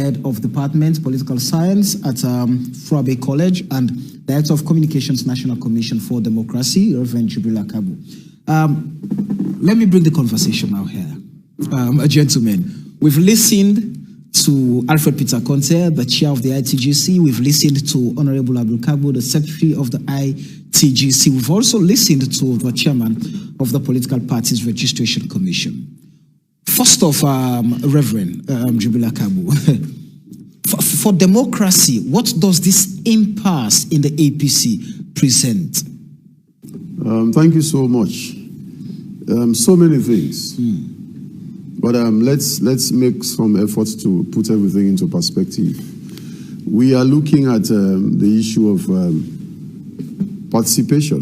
Head of Department, Political Science at Frobe College, and Director of Communications, National Commission for Democracy, Reverend Jibril Akabu. Let me bring the conversation now here. Gentlemen, we've listened to Alfred Peter Conte, the chair of the ITGC. We've listened to Honorable Abdul Kabo, the secretary of the ITGC. We've also listened to the chairman of the Political Parties Registration Commission. First off, Reverend Jibril Akabu, for democracy, what does this impasse in the APC present? Thank you so much. So many things. But let's make some efforts to put everything into perspective. We are looking at the issue of participation.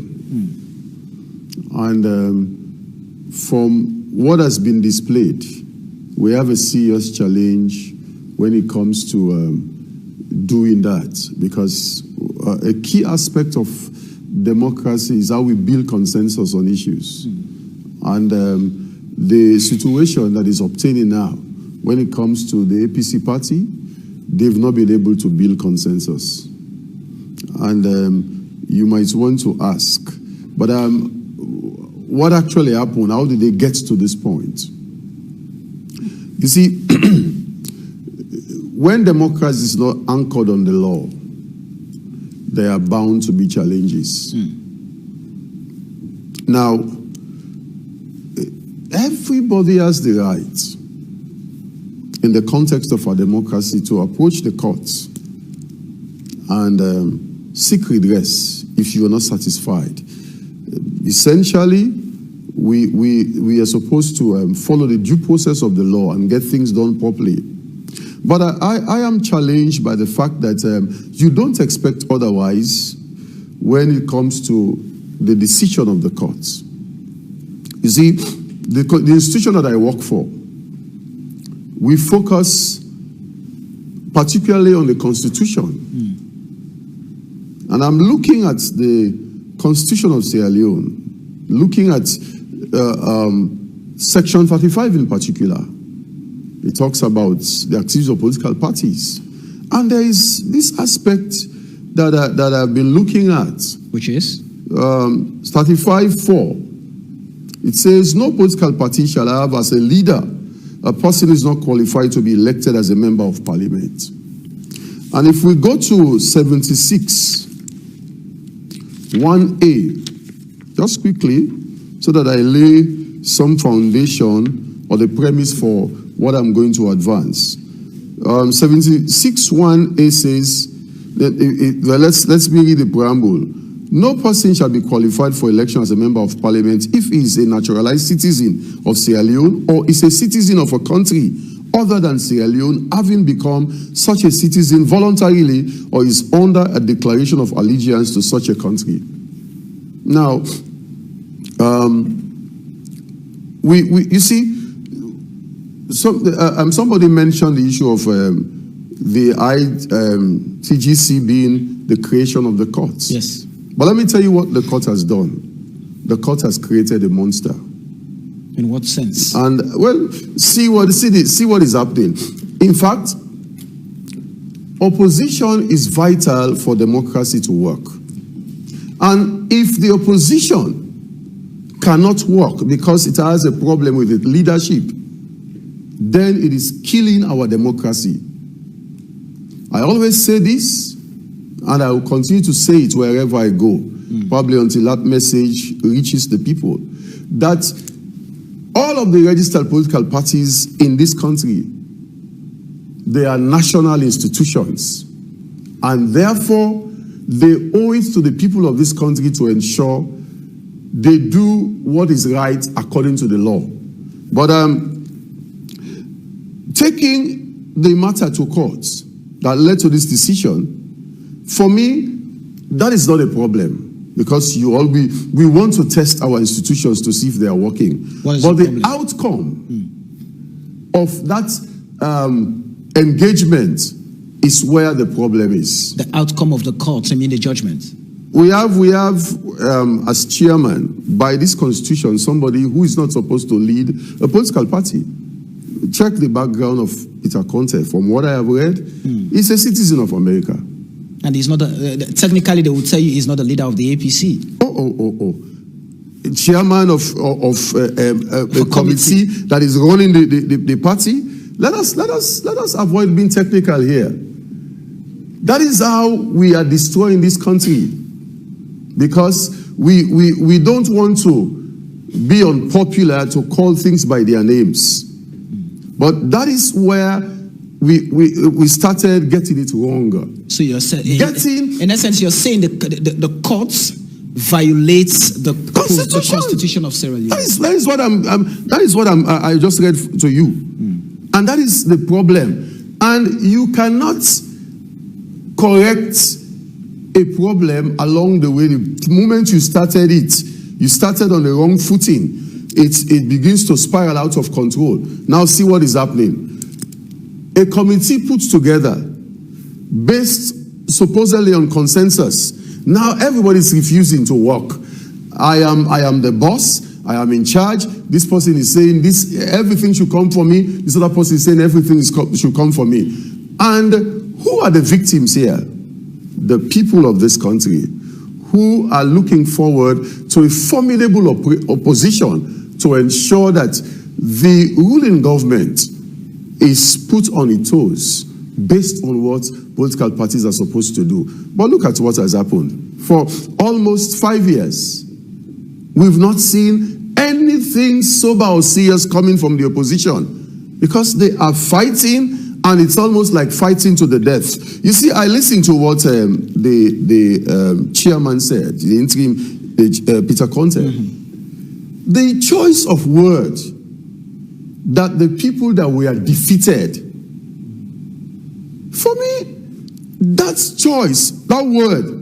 And from what has been displayed, we have a serious challenge when it comes to doing that, because a key aspect of democracy is how we build consensus on issues. And the situation that is obtaining now, when it comes to the APC party, they've not been able to build consensus. And you might want to ask, but what actually happened? How did they get to this point? You see, when democracy is not anchored on the law, there are bound to be challenges. Now, everybody has the right, in the context of our democracy, to approach the courts and seek redress if you are not satisfied. Essentially, we are supposed to follow the due process of the law and get things done properly. But I am challenged by the fact that you don't expect otherwise when it comes to the decision of the courts. You see, the institution that I work for, we focus particularly on the Constitution. And I'm looking at the Constitution of Sierra Leone, looking at Section 35 in particular. It talks about the activities of political parties. And there is this aspect that I've been looking at. Which is? 35.4. It says, no political party shall have as a leader a person who is not qualified to be elected as a member of parliament. And if we go to 76.1a, just quickly, so that I lay some foundation or the premise for what I'm going to advance. 76.1a says, let's read the preamble. No person shall be qualified for election as a member of parliament if he is a naturalized citizen of Sierra Leone or is a citizen of a country other than Sierra Leone, having become such a citizen voluntarily or is under a declaration of allegiance to such a country. Now, you see, somebody mentioned the issue of the ITGC being the creation of the courts. Yes. But let me tell you what the court has done. The court has created a monster. In what sense? And, well, see what is happening. In fact, opposition is vital for democracy to work. And if the opposition cannot work because it has a problem with its leadership, then it is killing our democracy. I always say this, and I will continue to say it wherever I go, probably until that message reaches the people, that all of the registered political parties in this country, they are national institutions, and therefore they owe it to the people of this country to ensure they do what is right according to the law. But taking the matter to courts that led to this decision, for me, that is not a problem, because we want to test our institutions to see if they are working. But the outcome of that engagement is where the problem is. The outcome of the courts, I mean the judgment. We have as chairman, by this constitution, somebody who is not supposed to lead a political party. check the background of Peter Conte. From what I have read, he's a citizen of America. And he's not, technically they would tell you he's not the leader of the APC. Chairman of a committee that is running the party. Let us avoid being technical here. That is how we are destroying this country, because we don't want to be unpopular to call things by their names. But that is where we started getting it wrong. So you're saying, in essence, you're saying the courts violates the Constitution of Sierra Leone. That is what I just read to you, and that is the problem. And you cannot correct a problem along the way. The moment you started it, you started on the wrong footing. It begins to spiral out of control. Now see what is happening. A committee put together based supposedly on consensus. Now everybody is refusing to work. I am the boss. I am in charge. This person is saying this, everything should come for me. This other person is saying everything should come for me. And who are the victims here? The people of this country, who are looking forward to a formidable opposition to ensure that the ruling government is put on its toes based on what political parties are supposed to do. But look at what has happened. For almost 5 years, we've not seen anything sober or serious coming from the opposition, because they are fighting, and it's almost like fighting to the death. You see, I listened to what the chairman said, the interim Peter Conte. The choice of word that the people that were defeated, for me, that choice, that word,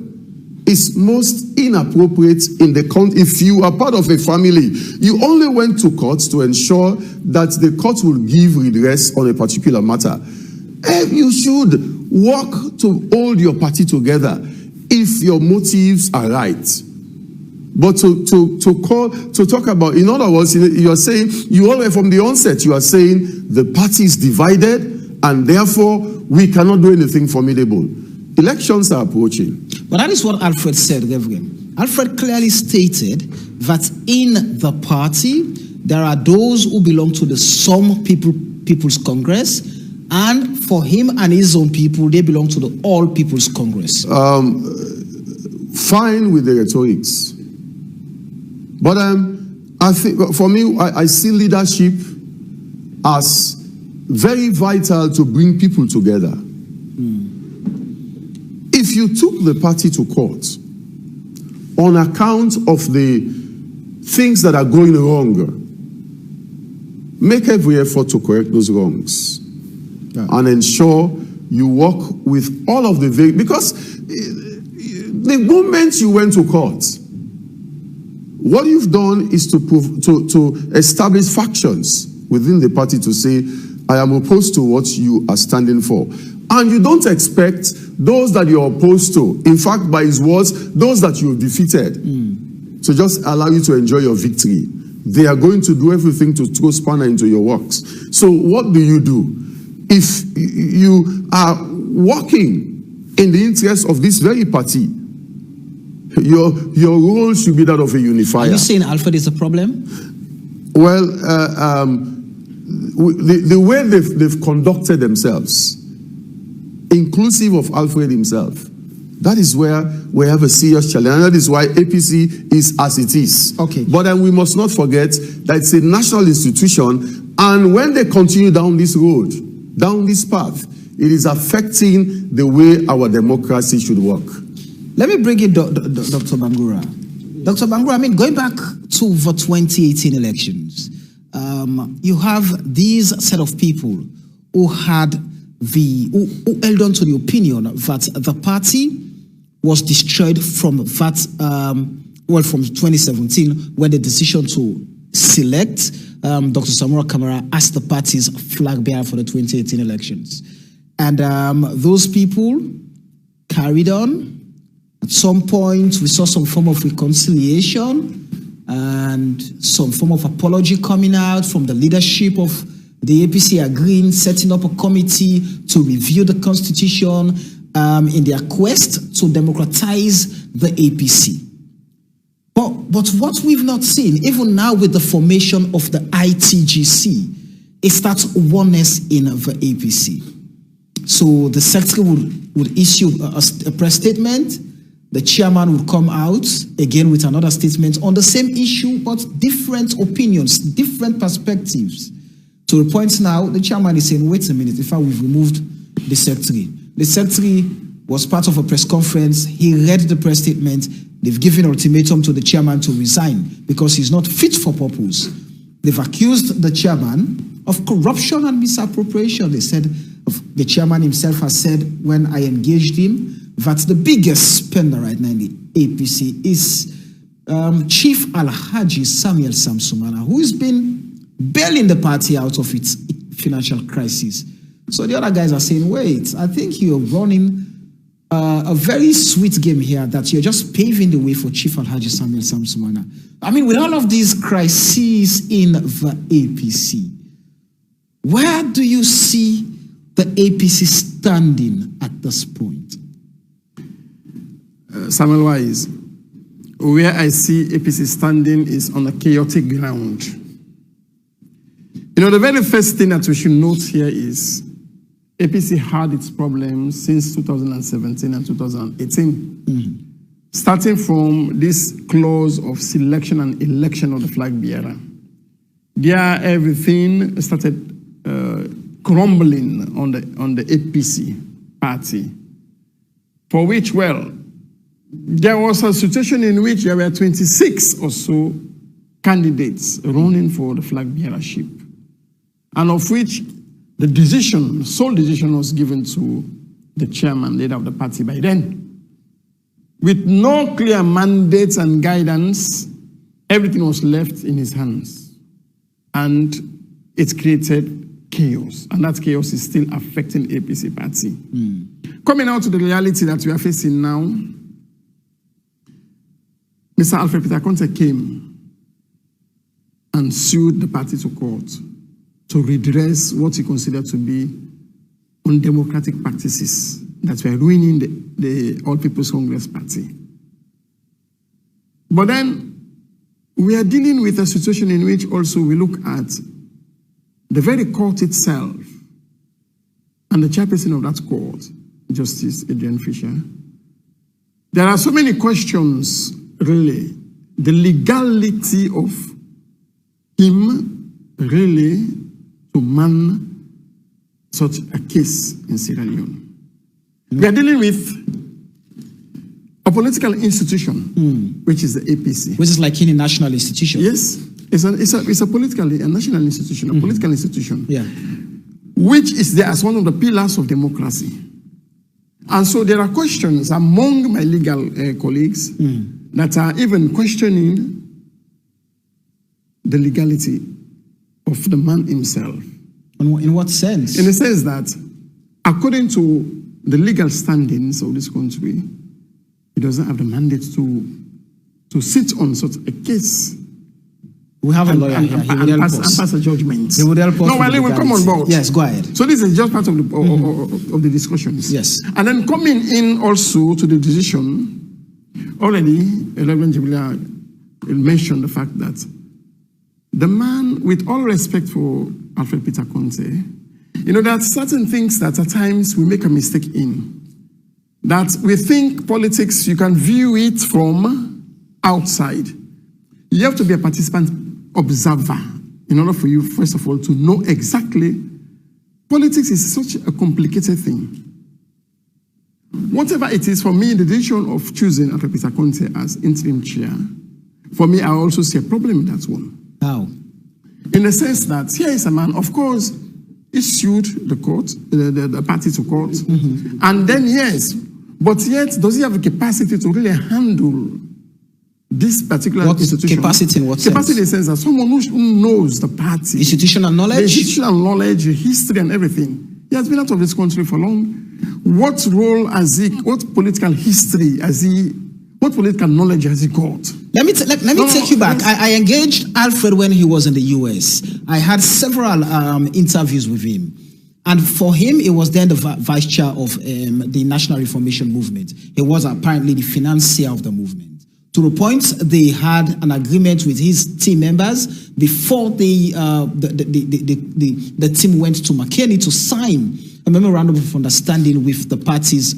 is most inappropriate in the country. If you are part of a family, you only went to court to ensure that the court will give redress on a particular matter. You should work to hold your party together if your motives are right. But to talk about, in other words, you are saying, you already from the onset, you are saying the party is divided and therefore we cannot do anything formidable. Elections are approaching. But that is what Alfred said, Reverend. Alfred clearly stated that in the party, there are those who belong to the Some People's Congress, and for him and his own people, they belong to the All People's Congress. Fine with the rhetorics. But I think, for me, I see leadership as very vital to bring people together. If you took the party to court on account of the things that are going wrong, make every effort to correct those wrongs and ensure you work with all of the because the moment you went to court, what you've done is to establish factions within the party to say, I am opposed to what you are standing for. And you don't expect those that you're opposed to, in fact, by his words, those that you've defeated, to just allow you to enjoy your victory. They are going to do everything to throw spanner into your works. So what do? If you are working in the interest of this very party, your role should be that of a unifier. Are you saying Alfred is a problem? Well, the way they've conducted themselves, inclusive of Alfred himself, that is where we have a serious challenge. And that is why APC is as it is. Okay. But we must not forget that it's a national institution, and when they continue down this road, down this path, it is affecting the way our democracy should work. Let me bring in Dr. Bangura. Dr. Bangura, I mean, going back to the 2018 elections, you have these set of people who had who held on to the opinion that the party was destroyed from that, from 2017, when the decision to select Dr. Samora Kamara as the party's flag bearer for the 2018 elections. And those people carried on. At some point, we saw some form of reconciliation and some form of apology coming out from the leadership of the APC agreeing, setting up a committee to review the constitution in their quest to democratize the APC. But what we've not seen, even now with the formation of the ITGC, is that oneness in the APC. So the secretary would issue a press statement. The chairman would come out again with another statement on the same issue, but different opinions, different perspectives. To the point now, the chairman is saying, wait a minute, in fact, we've removed the secretary. The secretary was part of a press conference. He read the press statement. They've given an ultimatum to the chairman to resign because he's not fit for purpose. They've accused the chairman of corruption and misappropriation. They said, the chairman himself has said when I engaged him, that the biggest spender right now in the APC is Chief Alhaji Samuel Samsumana, who has been bailing the party out of its financial crisis. So the other guys are saying, wait, I think you're running a very sweet game here, that you're just paving the way for Chief Alhaji Samuel Samsumana. I mean, with all of these crises in the APC, where do you see the APC standing at this point? Samuel Wise, where I see APC standing is on a chaotic ground. You know, the very first thing that we should note here is APC had its problems since 2017 and 2018, starting from this clause of selection and election of the flag bearer. There, everything started crumbling on the APC party, for which, well, there was a situation in which there were 26 or so candidates running for the flag bearership, and of which the sole decision was given to the chairman, leader of the party by then. With no clear mandates and guidance, everything was left in his hands. And it created chaos. And that chaos is still affecting the APC party. Coming out to the reality that we are facing now, Mr. Alfred Peter Conte came and sued the party to court to redress what he considered to be undemocratic practices that were ruining the All People's Congress Party. But then we are dealing with a situation in which also we look at the very court itself and the chairperson of that court, Justice Adrian Fisher. There are so many questions, really. The legality of him really to man such a case in Sierra Leone. We are dealing with a political institution, which is the APC. Which is like any national institution. Yes, it's a national institution, a political institution. Yeah. Which is there as one of the pillars of democracy. And so there are questions among my legal colleagues that are even questioning the legality of the man himself. In what sense? In the sense that, according to the legal standings of this country, he doesn't have the mandate to sit on such a case. We have a lawyer here. He will help us. And pass a judgment. He would help us. No, well, he will come on board. Yes, go ahead. So this is just part of the discussions. Yes. And then coming in also to the decision, already, Reverend Jibrila mentioned the fact that the man, with all respect for Alfred Peter Conte, you know, there are certain things that at times we make a mistake in. That we think politics, you can view it from outside. You have to be a participant observer in order for you, first of all, to know exactly. Politics is such a complicated thing. Whatever it is, for me, the decision of choosing Alfred Peter Conte as interim chair, for me, I also see a problem with that one. How? In the sense that here is a man, of course, he sued the court, the party to court, and then yes, but yet does he have the capacity to really handle this particular institution? Capacity in what sense? Capacity in the sense that someone who knows the party, institutional knowledge, institutional knowledge, history, and everything. He has been out of this country for long. What role has he? What political history has he What political knowledge has he got? Let me take you back. I engaged Alfred when he was in the US. I had several interviews with him. And for him, he was then the vice chair of the National Reformation Movement. He was apparently the financier of the movement. To the point, they had an agreement with his team members before the team went to McKinney to sign a memorandum of understanding with the party's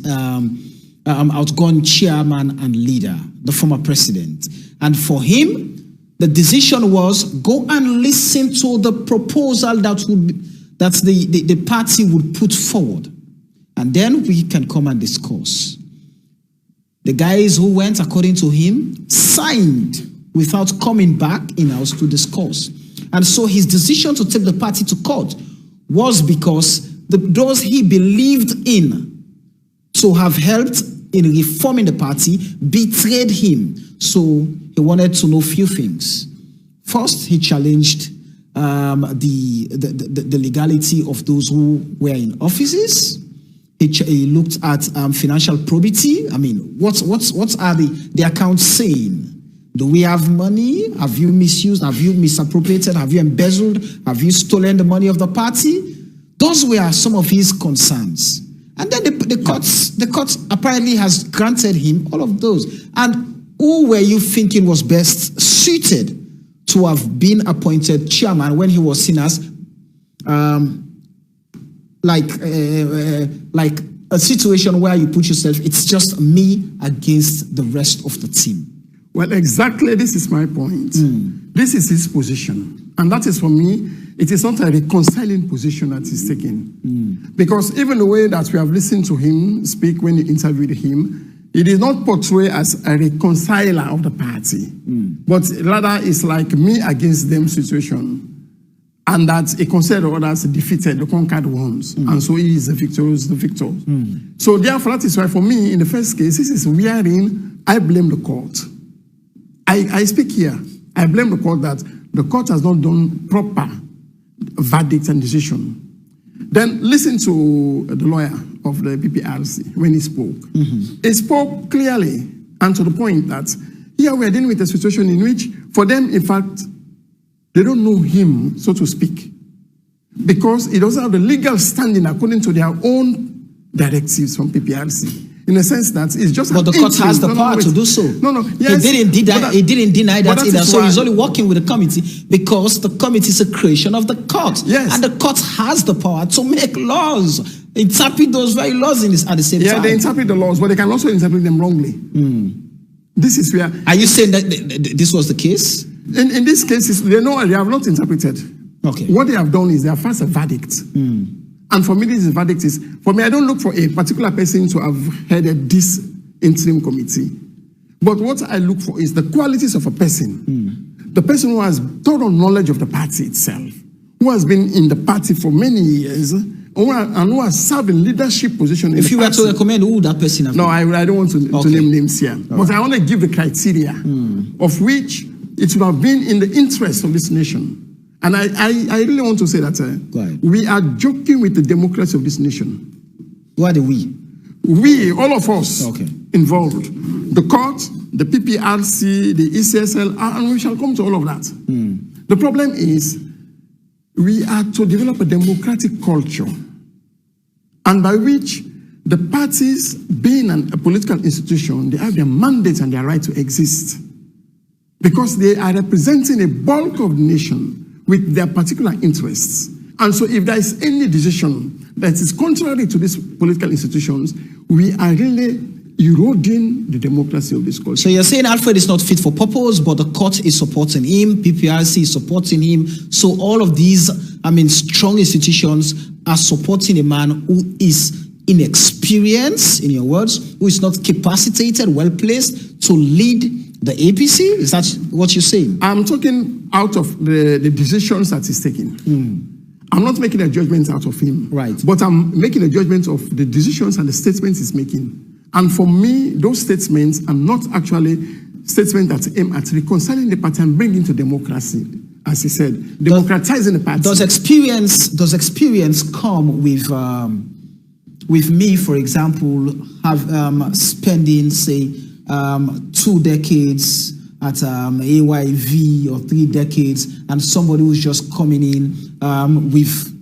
outgoing chairman and leader, the former president. And for him, the decision was go and listen to the proposal that the party would put forward. And then we can come and discuss. The guys who went, according to him, signed without coming back in-house to discuss. And so his decision to take the party to court was because those he believed in to have helped in reforming the party betrayed him. So he wanted to know a few things. First, he challenged the legality of those who were in offices. He looked at financial probity. I mean, what are the accounts saying? Do we have money? Have you misused? Have you misappropriated? Have you embezzled? Have you stolen the money of the party? Those were some of his concerns. And then the court apparently has granted him all of those. And who were you thinking was best suited to have been appointed chairman when he was seen as like a situation where you put yourself, it's just me against the rest of the team? Well, exactly, this is my point. This is his position. And that is, for me, it is not a reconciling position that he's taking. Because even the way that we have listened to him speak when you interviewed him, it is not portrayed as a reconciler of the party, but rather it's like me against them situation. And that he considered others defeated, the conquered ones. And so he is the victor. So therefore, that is why for me, in the first case, this is wherein I blame the court. I speak here. I blame the court that the court has not done proper verdict and decision. Then listen to the lawyer of the PPRC when he spoke. He spoke clearly and to the point that here we are dealing with a situation in which, for them, in fact, they don't know him, so to speak, because he doesn't have the legal standing according to their own directives from PPRC. In a sense that it's just. But the court has the power to do so. Yes, he didn't deny that either. So he's only working with the committee because the committee is a creation of the court. Yes. And the court has the power to make laws, interpret those very laws at the same time. Yeah, they interpret the laws, but they can also interpret them wrongly. This is where. Are you saying that this was the case? In this case, they have not interpreted. Okay. What they have done is they have passed a verdict. And for me, this verdict is, for me, I don't look for a particular person to have headed this interim committee. But what I look for is the qualities of a person. The person who has thorough knowledge of the party itself, who has been in the party for many years, and who has served in leadership position in the party. If you were to recommend who that person has been? I don't want to name names here. But I want to give the criteria of which it would have been in the interest of this nation. And I really want to say that we are joking with the democracy of this nation. Who are the we? We, all of us involved. The court, the PPRC, the ECSL, and we shall come to all of that. The problem is we are to develop a democratic culture, and by which the parties, being a political institution, they have their mandate and their right to exist, because they are representing a bulk of the nation with their particular interests. And so if there is any decision that is contrary to these political institutions, we are really eroding the democracy of this culture. So you're saying Alfred is not fit for purpose, but the court is supporting him, PPRC is supporting him. So all of these, strong institutions are supporting a man who is inexperienced, in your words, who is not capacitated, well-placed to lead the APC? Is that what you're saying? I'm talking out of the decisions that he's taking. I'm not making a judgment out of him. Right. But I'm making a judgment of the decisions and the statements he's making. And for me, those statements are not actually statements that aim at reconciling the party and bringing to democracy, as he said, democratizing the party. Does experience come with me, for example, spending, say, 2 decades at AYV or 3 decades, and somebody who's just coming in with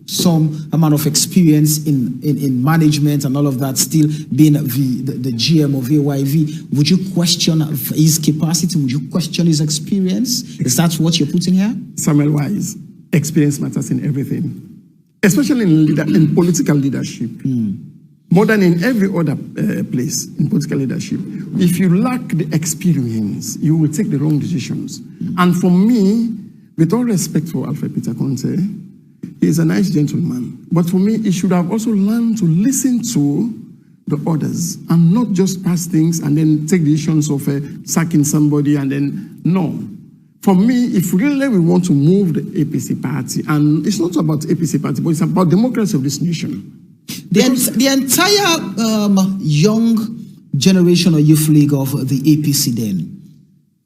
some amount of experience in management and all of that, still being the GM of AYV, would you question his capacity? Would you question his experience? Is that what you're putting here? Samuel Wise, experience matters in everything, especially in political leadership. More than in every other place in political leadership. If you lack the experience, you will take the wrong decisions. And for me, with all respect for Alfred Peter Conte, he is a nice gentleman. But for me, he should have also learned to listen to the others and not just pass things and then take decisions of sacking somebody and then, no. For me, if really we want to move the APC party, and it's not about APC party, but it's about democracy of this nation. The entire young generation or youth league of the APC then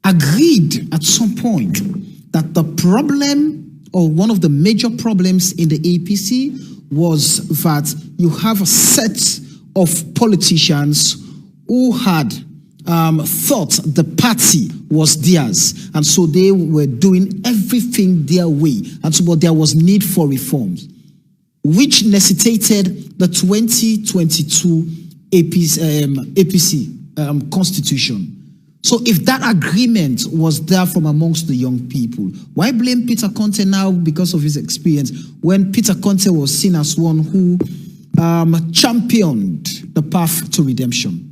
agreed at some point that the problem, or one of the major problems in the APC, was that you have a set of politicians who had thought the party was theirs, and so they were doing everything their way, and so there was need for reforms, which necessitated the 2022 APC constitution. So if that agreement was there from amongst the young people, why blame Peter Conte now because of his experience, when Peter Conte was seen as one who championed the path to redemption?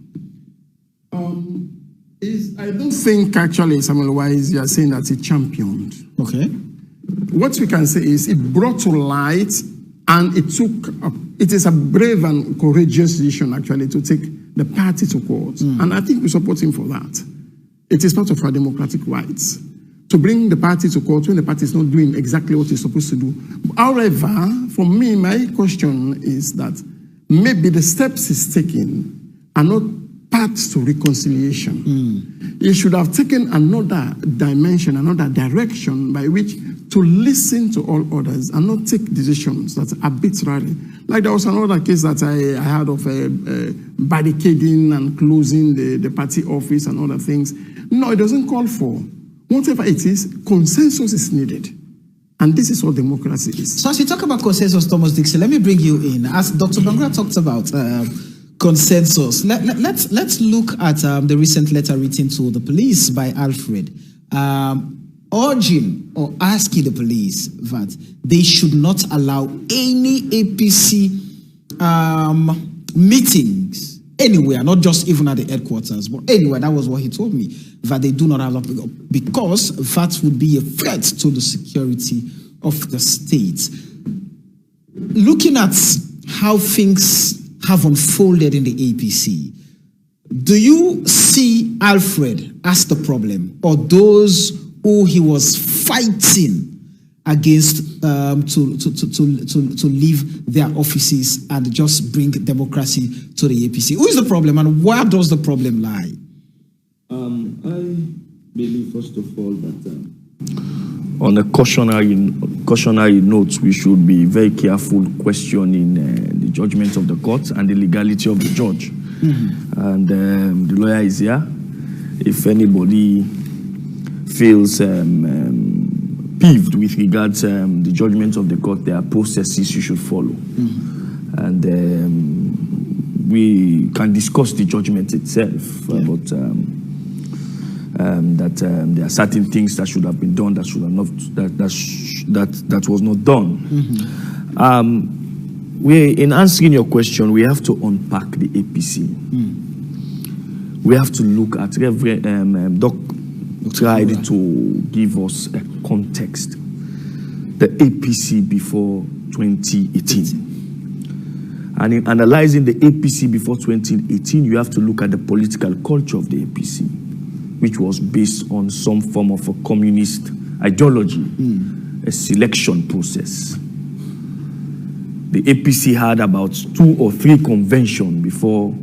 I don't think actually, Samuel Wise, you are saying that he championed. Okay. What we can say is it brought to light, and it is a brave and courageous decision actually to take the party to court. And I think we support him for that. It is part of our democratic rights to bring the party to court when the party is not doing exactly what it's supposed to do. However, for me, my question is that maybe the steps he's taking are not paths to reconciliation. He should have taken another dimension, another direction by which to listen to all others and not take decisions that are arbitrary. Like there was another case that I heard of barricading and closing the party office and other things. No, it doesn't call for. Whatever it is, consensus is needed. And this is what democracy is. So as you talk about consensus, Thomas Dixon, let me bring you in. As Dr. Bangura talked about consensus, let's look at the recent letter written to the police by Alfred, urging or asking the police that they should not allow any APC meetings anywhere, not just even at the headquarters, but anywhere. That was what he told me, that they do not allow, because that would be a threat to the security of the state. Looking at how things have unfolded in the APC, do you see Alfred as the problem, or those who he was fighting against to leave their offices and just bring democracy to the APC? Who is the problem, and where does the problem lie? I believe, first of all, that on a cautionary note, we should be very careful questioning the judgment of the court and the legality of the judge. And the lawyer is here. If anybody feels peeved with regards the judgment of the court, there are processes you should follow. And we can discuss the judgment itself, but there are certain things that should have been done that should have not, that was not done. In answering your question, we have to unpack the APC. We have to look at Doc tried to give us a context. The APC before 2018. And in analyzing the APC before 2018, you have to look at the political culture of the APC, which was based on some form of a communist ideology, a selection process. The APC had about 2 or 3 conventions before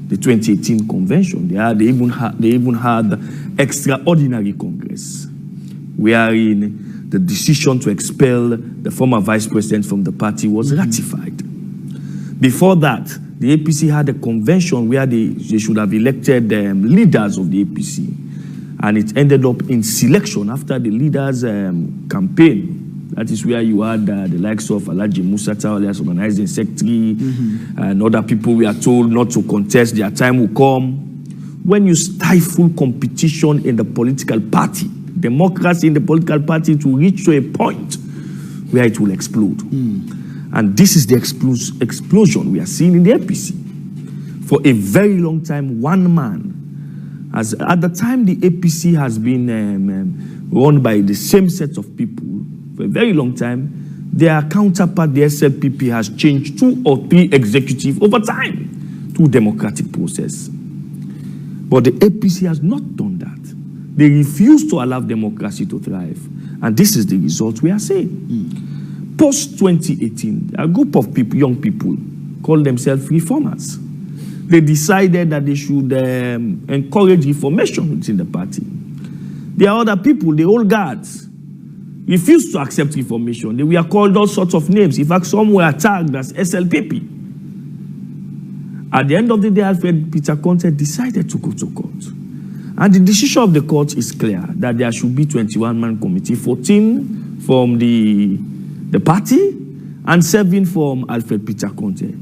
the 2018 convention. They even had extraordinary Congress, wherein the decision to expel the former vice president from the party was ratified. Before that, the APC had a convention where they should have elected leaders of the APC. And it ended up in selection after the leaders' campaign. That is where you had the likes of Alhaji Musa Taole as organizing secretary, and other people we are told not to contest, their time will come. When you stifle competition in the political party, democracy in the political party to reach to a point where it will explode. And this is the explosion we are seeing in the APC. For a very long time, one man, as at the time the APC has been run by the same set of people for a very long time, their counterpart, the SLPP, has changed 2 or 3 executives over time through democratic process. But the APC has not done that. They refuse to allow democracy to thrive. And this is the result we are seeing. Post-2018, a group of people, young people, call themselves reformers. They decided that they should encourage reformation within the party. There are other people, the old guards, refused to accept reformation. They were called all sorts of names. In fact, some were tagged as SLPP. At the end of the day, Alfred Peter Conte decided to go to court. And the decision of the court is clear, that there should be 21-man committee, 14 from the party and 7 from Alfred Peter Conte.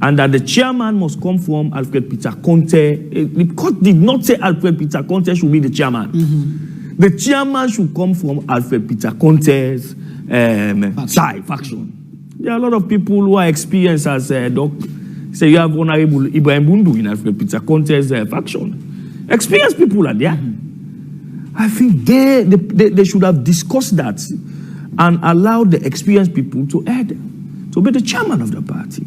And that the chairman must come from Alfred Peter Conte. The court did not say Alfred Peter Conte should be the chairman. The chairman should come from Alfred Peter Conte's side, faction. There are a lot of people who are experienced as Doc. Say you have Honorable Ibrahim Bundu in Alfred Peter Conte's faction. Experienced people are there. I think they should have discussed that and allowed the experienced people to be the chairman of the party.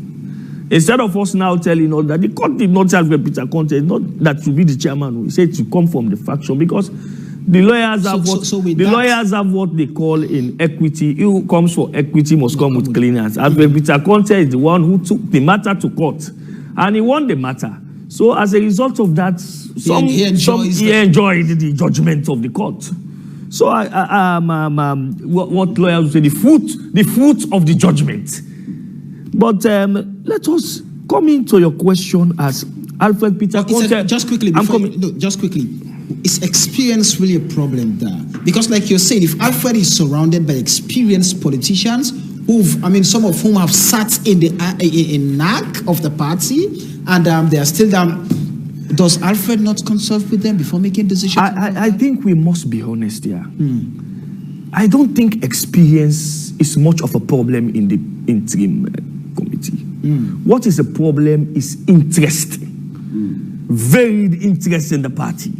Instead of us now telling us that the court did not tell Peter Conte not that to be the chairman, we said to come from the faction, because the lawyers have lawyers have what they call in equity. Who comes for equity must come with clean hands. Alfred Peter Conte is the one who took the matter to court, and he won the matter. So as a result of that, he enjoyed the judgment of the court. So what lawyers say, the fruit of the judgment. But let us come into your question as Alfred Peter Conte. Just quickly, just quickly. Is experience really a problem there? Because like you're saying, if Alfred is surrounded by experienced politicians, some of whom have sat in the NAC of the party, and they are still down, does Alfred not consult with them before making decisions? I think we must be honest here. I don't think experience is much of a problem in the interim committee. What is a problem is interest. Varied interest in the party.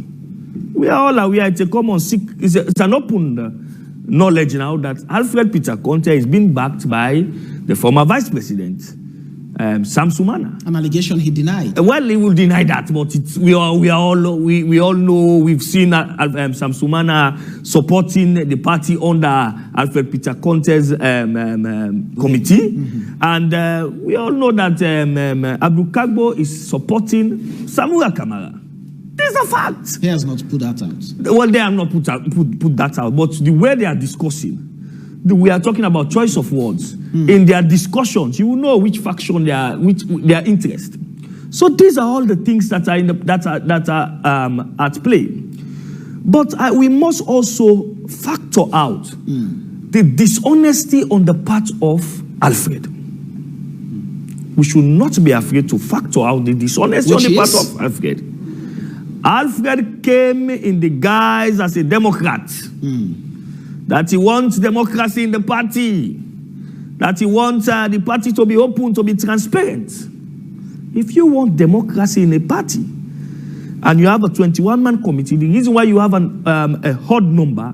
We are all aware, it's an open knowledge now that Alfred Peter Conte is being backed by the former vice president, Sam Sumana. An allegation he denied. Well, he will deny that, but we all know, we've seen Sam Sumana supporting the party under Alfred Peter Conte's committee. And we all know that Abdul Kagbo is supporting Samura Kamara. There's a fact. He has not put that out. Well, they have not put that out, but the way they are discussing, we are talking about choice of words. In their discussions, you will know which faction their interest. So these are all the things that are at play. But we must also factor out the dishonesty on the part of Alfred. We should not be afraid to factor out the dishonesty on the part of Alfred. Alfred came in the guise as a Democrat, that he wants democracy in the party, that he wants the party to be open, to be transparent. If you want democracy in a party, and you have a 21-man committee, the reason why you have a odd number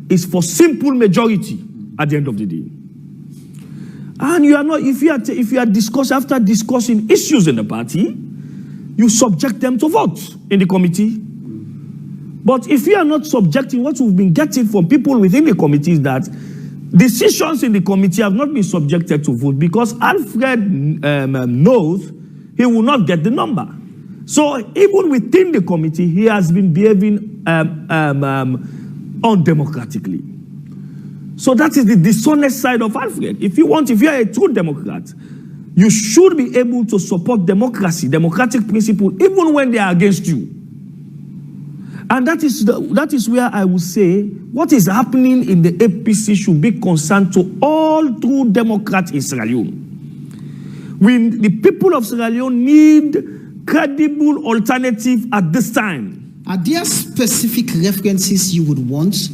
is for simple majority at the end of the day. And you are not, if you are after discussing issues in the party, you subject them to vote in the committee. But if you are not subjecting, what we've been getting from people within the committee is that decisions in the committee have not been subjected to vote because Alfred knows he will not get the number. So even within the committee, he has been behaving undemocratically. So that is the dishonest side of Alfred. If you are a true Democrat, You should be able to support democracy, democratic principle, even when they are against you. And that is where I would say what is happening in the APC should be concerned to all true Democrats in Sierra Leone. The people of Sierra Leone need credible alternative at this time. Are there specific references you would want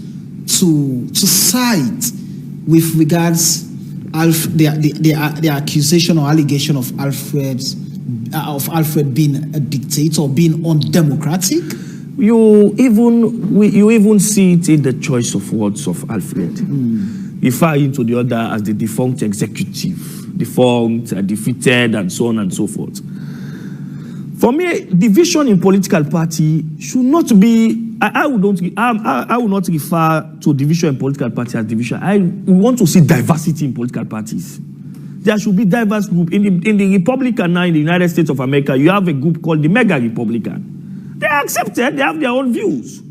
to cite with regards the accusation or allegation of Alfred being a dictator, being undemocratic? You even see it in the choice of words of Alfred. Referring to the other as the defunct executive, defunct, defeated, and so on and so forth. For me, division in political party should not be. I would not refer to division in political party as division. We want to see diversity in political parties. There should be diverse group in the Republican now in the United States of America. You have a group called the Mega Republican. They are accepted. They have their own views.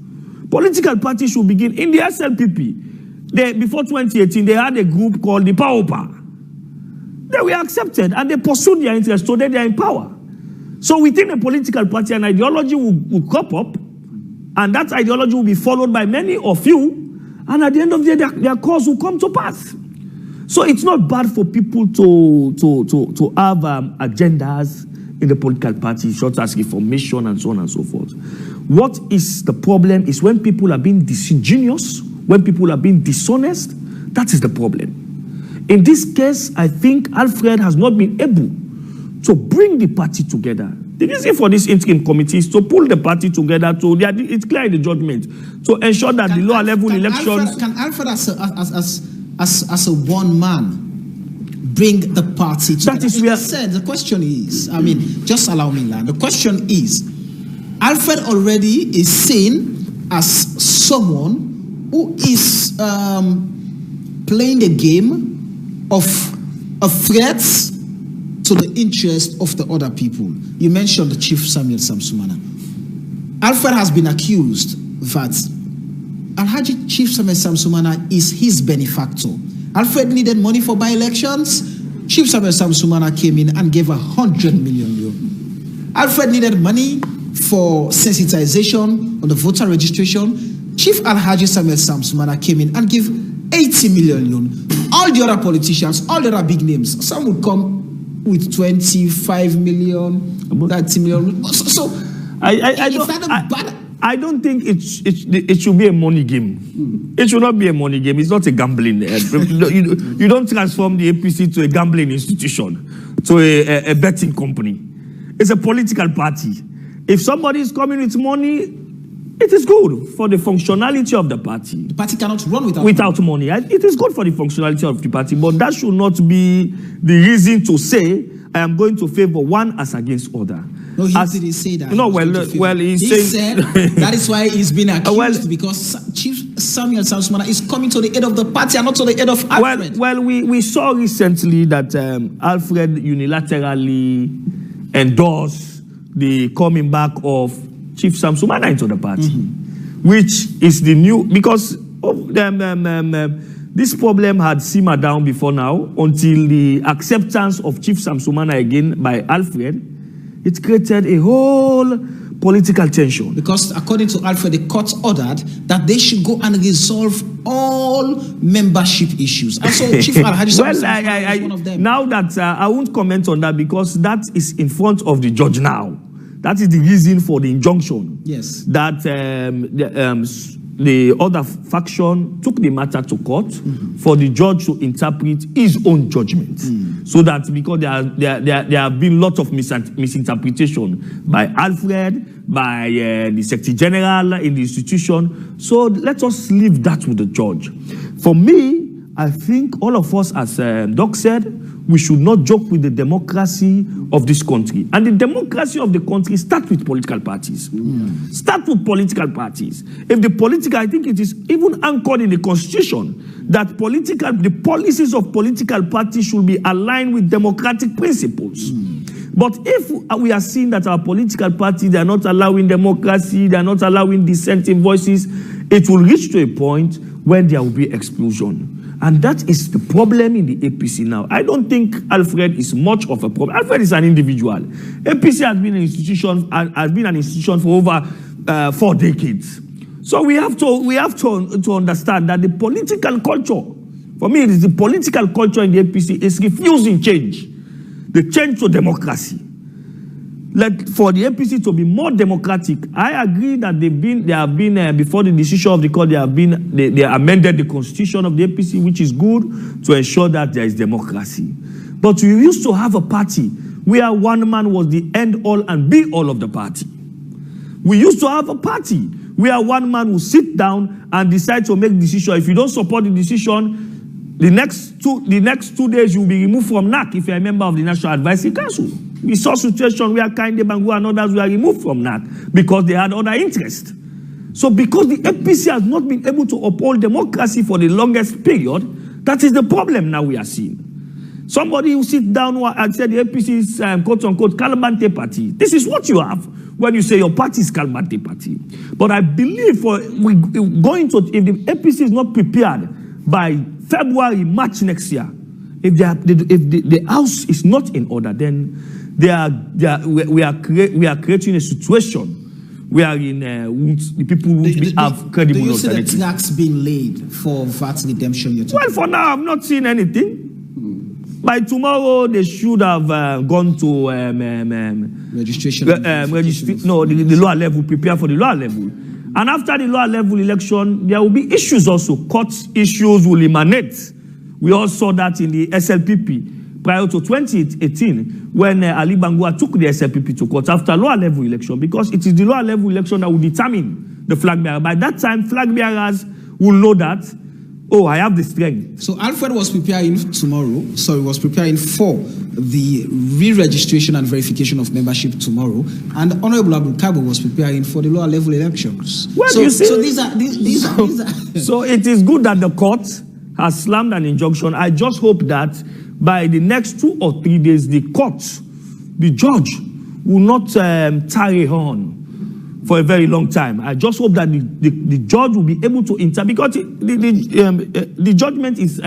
Political parties should begin in the SLPP. Before 2018, they had a group called the Power. They were accepted and they pursued their interests. Today they are in power. So within a political party, an ideology will crop up, and that ideology will be followed by many or few, and at the end of the day, their cause will come to pass. So it's not bad for people to have agendas in the political party, such as reformation and so on and so forth. What is the problem is when people are being disingenuous, when people are being dishonest, that is the problem. In this case, I think Alfred has not been able to bring the party together. The reason for this interim committee is to pull the party together, it's clear in the judgment, to ensure that the lower level elections... Can Alfred as a one man bring the party together? That is where... The question is, just allow me land. The question is, Alfred already is seen as someone who is playing the game of threats to the interest of the other people. You mentioned the Chief Samuel Samsumana. Alfred has been accused that Alhaji Chief Samuel Samsumana is his benefactor. Alfred needed money for by-elections. Chief Samuel Samsumana came in and gave 100 million euro. Alfred needed money for sensitization on the voter registration. Chief Alhaji Samuel Samsumana came in and gave 80 million loan. All the other politicians, all the other big names, some would come with 25 million, 30 million. So I don't think it should be a money game. It should not be a money game. It's not a gambling. You don't transform the APC to a gambling institution, to a betting company. It's a political party. If somebody is coming with money, it is good for the functionality of the party. The party cannot run without money. It is good for the functionality of the party, but that should not be the reason to say I am going to favor one as against other. No, he didn't say that. No, he said that is why he's been accused, because Chief Samuel Samsumana is coming to the head of the party and not to the head of Alfred. We saw recently that Alfred unilaterally endorsed the coming back of Chief Samsumana into the party, which is the new, because of this problem had simmered down before now until the acceptance of Chief Samsumana again by Alfred. It created a whole political tension. Because according to Alfred, the court ordered that they should go and resolve all membership issues. And so Chief Alhaji Samsumana is one of them. Now that I won't comment on that, because that is in front of the judge now. That is the reason for the injunction. Yes. That the other faction took the matter to court for the judge to interpret his own judgment. So that, because there have been lots of misinterpretation by Alfred, by the Secretary General in the institution. So let us leave that with the judge. For me, I think all of us, as Doc said, we should not joke with the democracy of this country. And the democracy of the country starts with political parties. Start with political parties. If the political, I think it is even anchored in the constitution that the policies of political parties should be aligned with democratic principles. But if we are seeing that our political parties, they are not allowing democracy, they are not allowing dissenting voices, it will reach to a point when there will be explosion. And that is the problem in the APC now. I don't think Alfred is much of a problem. Alfred is an individual. APC has been an institution for over 4 decades. So we have to understand that the political culture, for me, it is the political culture in the APC is refusing change. The change to democracy. Like for the APC to be more democratic, I agree that they have been before the decision of the court, they amended the constitution of the APC, which is good to ensure that there is democracy. But we used to have a party where one man was the end all and be all of the party. We used to have a party where one man will sit down and decide to make decision. If you don't support the decision, the next 2 days you will be removed from NAC if you're a member of the National Advisory Council. We saw situation where Kainde Bangu and others were removed from NAC because they had other interests. So because the APC has not been able to uphold democracy for the longest period, that is the problem now we are seeing. Somebody who sit down and said the APC is quote-unquote Kalabante party. This is what you have when you say your party is Kalabante party. But I believe if the APC is not prepared by February, March next year, if the house is not in order, then we are creating a situation where the people will have credible do you see alternatives. the tracks being laid for VAT redemption? Well, for now, I've not seen anything. By tomorrow, they should have gone to registration. The lower level, prepare for the lower level. And after the lower level election, there will be issues also. Court issues will emanate. We all saw that in the SLPP prior to 2018 when Ali Bangua took the SLPP to court after lower level election, because it is the lower level election that will determine the flag bearer. By that time, flag bearers will know that, oh, I have the strength. So Alfred was preparing was preparing for the re-registration and verification of membership tomorrow, and Honorable Abdul Kabo was preparing for the lower level elections. Well, so, you see, so these are. So it is good that the court has slammed an injunction. I just hope that by the next 2 or 3 days, the judge will not tarry on for a very long time. I just hope that the judge will be able to interpret, because the judgment is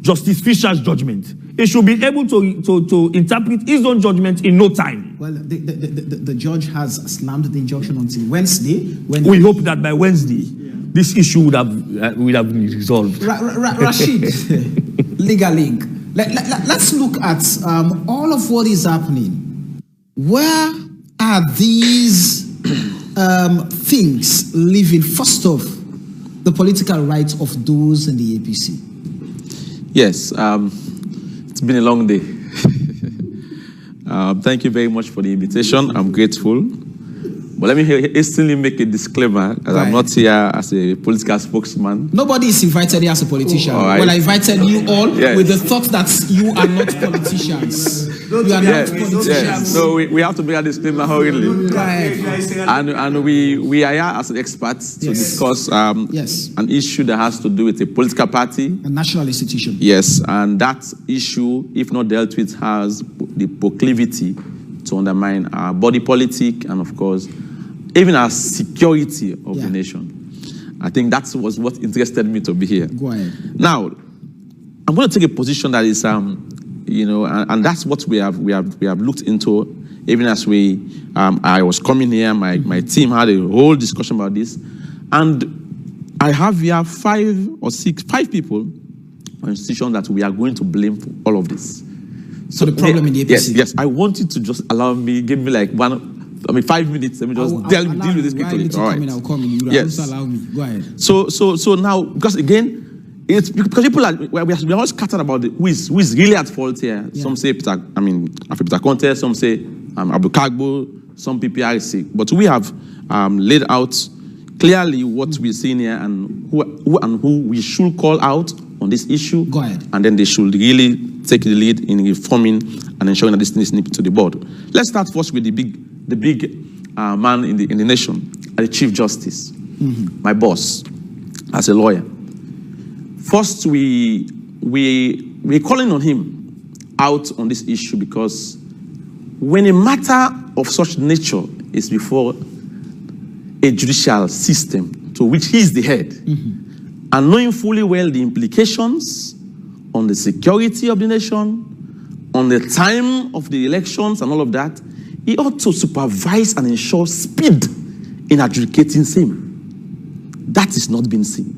Justice Fisher's judgment. He should be able to interpret his own judgment in no time. Well, the judge has slammed the injunction until Wednesday. We hope that by Wednesday, this issue would have been resolved. Rashid, Legal Link. Let's look at all of what is happening. Where are these things living? First off, the political rights of those in the APC. Yes, it's been a long day. Thank you very much for the invitation. I'm grateful. But let me hastily make a disclaimer, as I'm not here as a political spokesman. Nobody is invited here as a politician. Right. Well, I invited you all with the thought that you are not politicians. You are not politicians. Yes. So we have to make a disclaimer hurriedly. And we are here as experts to discuss an issue that has to do with a political party. A national institution. Yes, and that issue, if not dealt with, has the proclivity to undermine our body politic and, of course, even our security of the nation. I think that was what interested me to be here. Go ahead. Now, I'm going to take a position that is, and that's what we have looked into. Even as I was coming here, my team had a whole discussion about this, and I have here 5 people or institutions that we are going to blame for all of this. So the problem in the APC. Yes. I want you to just give me like 5 minutes. Let me just deal with this quickly. All right. I'll come in. You yes. Allow me. Go ahead. So now, because again, it's because people we're all scattered about who is really at fault here. Yeah. Some say Peter Conte. Some say Abu Kagbo. Some PPRC. But we have laid out clearly what we're seeing here and who we should call out on this issue. Go ahead. And then they should really take the lead in reforming and ensuring that this thing is nipped to the bud. Let's start first with the big man in the nation, the Chief Justice, my boss, as a lawyer. First, we're calling on him out on this issue because when a matter of such nature is before a judicial system to which he is the head, and knowing fully well the implications on the security of the nation, on the time of the elections and all of that, he ought to supervise and ensure speed in adjudicating same. That is not being seen.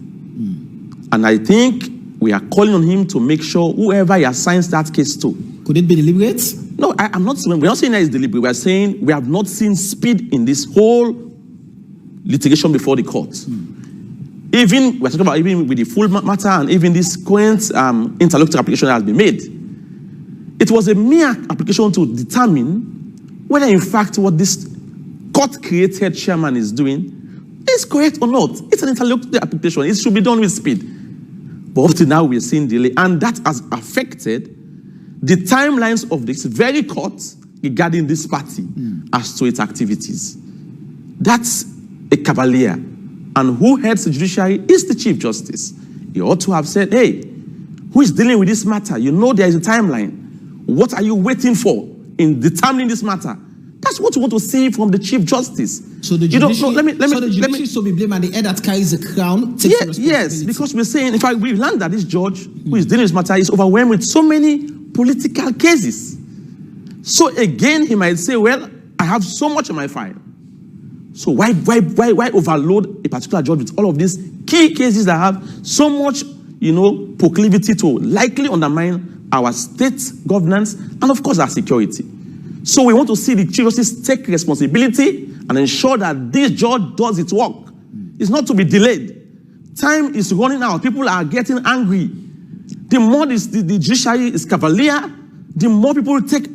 And I think we are calling on him to make sure whoever he assigns that case to. Could it be deliberate? No, I'm not. We're not saying that it's deliberate. We are saying we have not seen speed in this whole litigation before the court. Even we're talking about even with the full matter and even this current interlocutor application that has been made. It was a mere application to determine whether in fact what this court-created chairman is doing is correct or not. It's an interlocutor application. It should be done with speed. But up to now we're seeing delay, and that has affected the timelines of this very court regarding this party as to its activities. That's a cavalier. And who heads the judiciary is the Chief Justice. He ought to have said, hey, who is dealing with this matter? You know there is a timeline. What are you waiting for in determining this matter? That's what you want to see from the Chief Justice. So the judiciary should be blamed, and the head that carries the crown takes responsibility. Yes, because we're saying, in fact, we learned that this judge who is dealing with this matter is overwhelmed with so many political cases. So again, he might say, well, I have so much in my file. So why overload a particular judge with all of these key cases that have so much, proclivity to likely undermine our state governance and, of course, our security? So we want to see the Chief Justice take responsibility and ensure that this judge does its work. It's not to be delayed. Time is running out. People are getting angry. The more the judiciary is cavalier, the more people take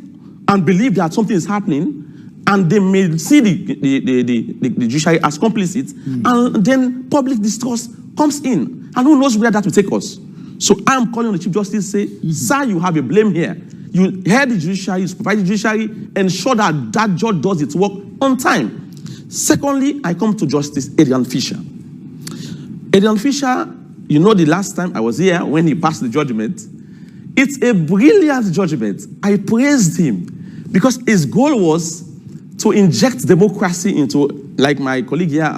and believe that something is happening, and they may see the judiciary as complicit, and then public discourse comes in. And who knows where that will take us? So I'm calling on the Chief Justice to say, sir, you have a blame here. You head the judiciary, you supervise the judiciary, ensure that that judge does its work on time. Secondly, I come to Justice Adrian Fisher. Adrian Fisher, the last time I was here when he passed the judgment, it's a brilliant judgment. I praised him because his goal was to inject democracy into, like my colleague here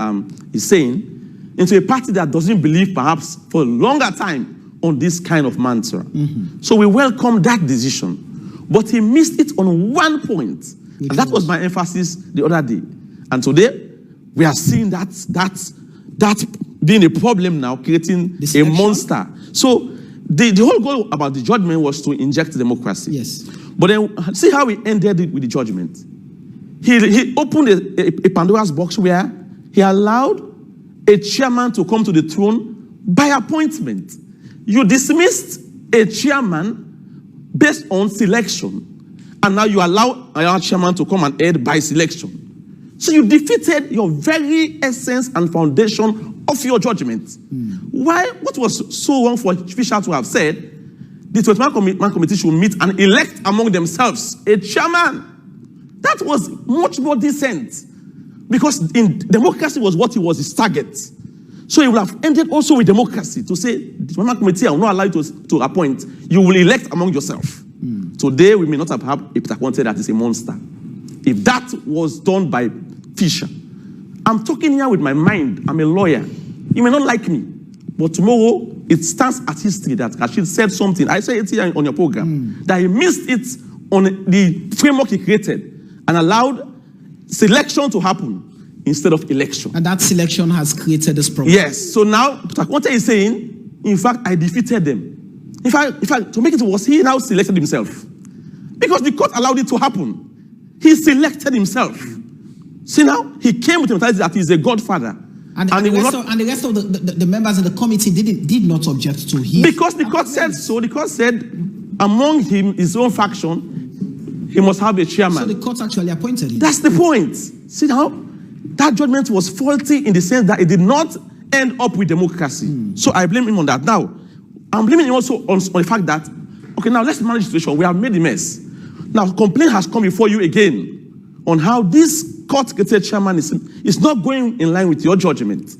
is saying, into a party that doesn't believe perhaps for a longer time on this kind of mantra. So we welcome that decision. But he missed it on one point. And that was my emphasis the other day. And today, we are seeing that being a problem now, creating a monster. So the whole goal about the judgment was to inject democracy. Yes. But then see how he ended it with the judgment. He opened a Pandora's box where he allowed a chairman to come to the throne by appointment. You dismissed a chairman based on selection, and now you allow a chairman to come and head by selection. So you defeated your very essence and foundation of your judgment. What was so wrong for Fisher to have said, the 21-man committee should meet and elect among themselves a chairman? That was much more decent, because in democracy was what was his target. So he would have ended also with democracy to say, the 21-man committee, I will not allow you to appoint. You will elect among yourself. Today, we may not have had a Peter Conte that is a monster. If that was done by Fisher, I'm talking here with my mind. I'm a lawyer. You may not like me, but tomorrow it stands as history that Rashid said something. I said it here on your program, that he missed it on the framework he created and allowed selection to happen instead of election. And that selection has created this problem. Yes. So now, what is saying, in fact, I defeated them. In fact, to make it worse, he now selected himself. Because the court allowed it to happen. He selected himself. See now, he came with the mentality that he's a godfather. And the rest of the members in the committee did not object to him. Because the court said so. The court said, among his own faction, he must have a chairman. So the court actually appointed him. That's the point. See now, that judgment was faulty in the sense that it did not end up with democracy. So I blame him on that. Now, I'm blaming him also on the fact that, okay, now let's manage the situation. We have made a mess. Now, complaint has come before you again on how this court-created chairman is not going in line with your judgment.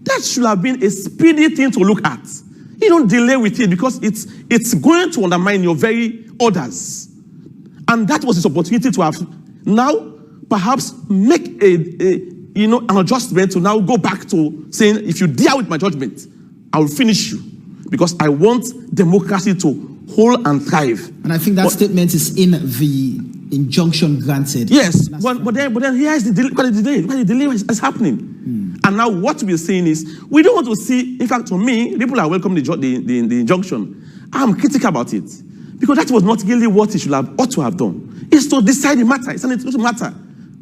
That should have been a speedy thing to look at. You don't delay with it because it's going to undermine your very orders. And that was his opportunity to have now perhaps make an adjustment to now go back to saying, if you deal with my judgment, I will finish you because I want democracy to hold and thrive. And I think that statement is in the injunction granted. Yes, but then here is the delay. Look at the delay is happening. And now what we're saying is, we don't want to see, in fact, for me, people are welcoming the injunction. I'm critical about it. Because that was not really what he ought to have done. It's to decide the matter. It's an institutional matter.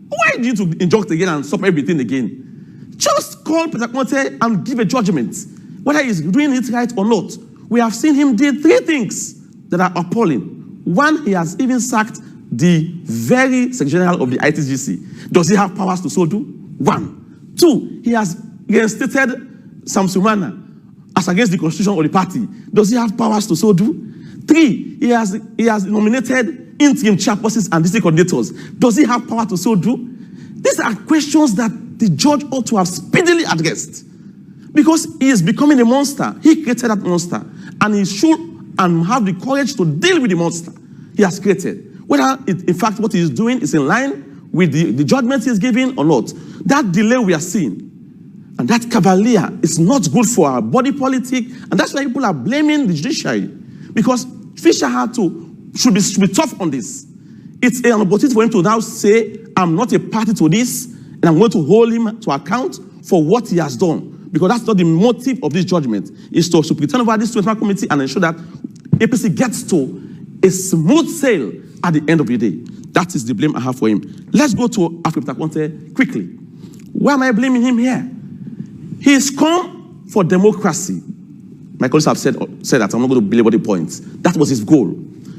Why do you need to injunct again and stop everything again? Just call Peter Komon-Tok and give a judgment, whether he's doing it right or not. We have seen him do 3 things that are appalling. 1, he has even sacked the very Secretary General of the ITGC. Does he have powers to so do? 1. 2, he has reinstated Sam Sumana as against the constitution of the party. Does he have powers to so do? 3, he has nominated interim chairpersons and district coordinators. Does he have power to so do? These are questions that the judge ought to have speedily addressed. Because he is becoming a monster. He created that monster. And he should have the courage to deal with the monster he has created. Whether, in fact, what he is doing is in line with the judgment he is giving or not. That delay we are seeing, and that cavalier is not good for our body politic. And that's why people are blaming the judiciary. Because Fisher should be tough on this. It's an opportunity for him to now say, I'm not a party to this, and I'm going to hold him to account for what he has done. Because that's not the motive of this judgment. It's to pretend over this 25 committee and ensure that APC gets to a smooth sail at the end of the day. That is the blame I have for him. Let's go to Peter Komon-Tok quickly. Why am I blaming him here? He has come for democracy. My colleagues have said that I'm not going to belabor the points. That was his goal.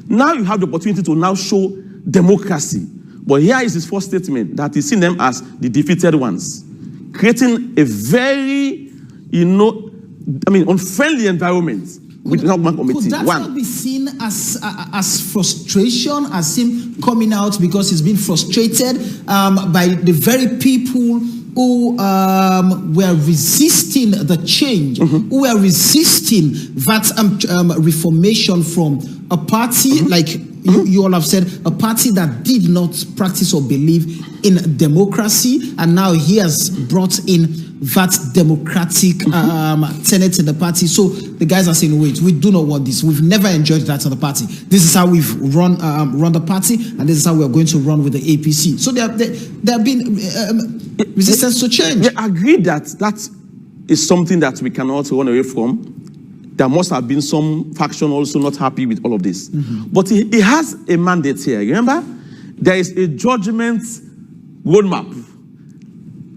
Now you have the opportunity to now show democracy. But here is his first statement, that he's seen them as the defeated ones, creating a very, unfriendly environment. Could that not be seen as frustration, as him coming out because he's been frustrated by the very people who were resisting the change, who were resisting that reformation from a party like you all have said, a party that did not practice or believe in democracy, and now he has brought in that democratic tenet in the party. So the guys are saying, wait, we do not want this. We've never enjoyed that in the party. This is how we've run the party, and this is how we're going to run with the APC. So there have been resistance to change. Yeah, I agree that is something that we cannot run away from. There must have been some faction also not happy with all of this. But he has a mandate here. Remember, there is a judgment roadmap,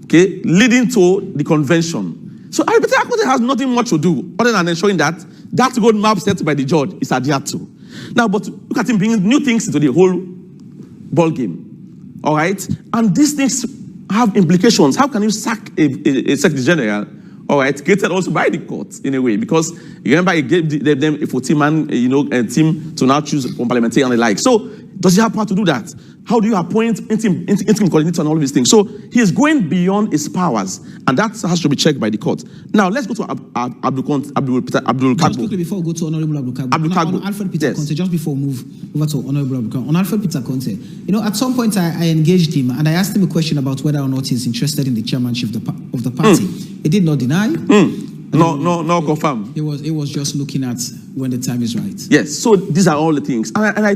okay, leading to the convention. So Peter Komon-Tok has nothing much to do other than ensuring that that roadmap set by the judge is adhered to. Now, but look at him bringing new things into the whole ball game. All right? And these things have implications. How can you sack a Secretary General, all right, created also by the court in a way? Because remember, he gave them a 14-man team to now choose from parliamentary and the like. So does he have power to do that? How do you appoint interim coordinator and all of these things? So he is going beyond his powers, and that has to be checked by the court. Now let's go to Abdul Kagbo. Just quickly before we go to Honorable Abdul Kagbo. On Alfred Peter Conte, just before we move over to Honorable Abdul Kagbo. On Alfred Peter Conte, at some point I engaged him and I asked him a question about whether or not he's interested in the chairmanship of the party. He did not deny. No, confirm. It was just looking at when the time is right. Yes. So these are all the things, and I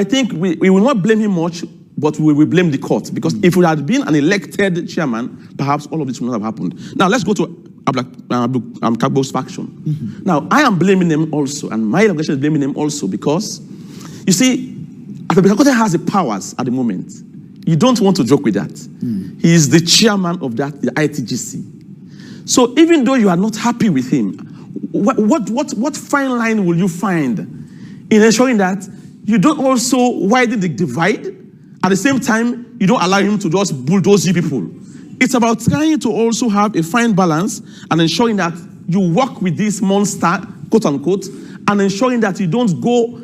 think we will not blame him much, but we will blame the court, because if we had been an elected chairman, perhaps all of this would not have happened. Now let's go to Kagbo's faction. Now I am blaming them also, and my organization is blaming them also, because you see, Peter Komon-Tok has the powers at the moment. You don't want to joke with that. He is the chairman of the ITGC. So even though you are not happy with him, what fine line will you find in ensuring that you don't also widen the divide, at the same time you don't allow him to just bulldoze you people? It's about trying to also have a fine balance and ensuring that you work with this monster, quote unquote, and ensuring that you don't go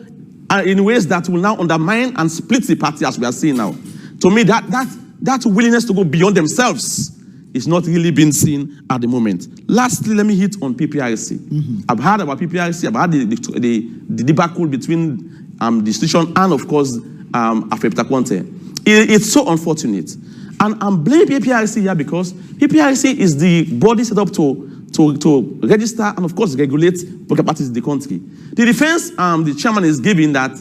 in ways that will now undermine and split the party, as we are seeing now. To me, that willingness to go beyond themselves is not really being seen at the moment. Lastly, let me hit on PPRC. I've heard about PPRC, I've heard the debacle between the institution and, of course, Peter Komon-Tok. It's so unfortunate. And I'm blaming PPRC here because PPRC is the body set up to to register and, of course, regulate political parties in the country. The defense the chairman is giving that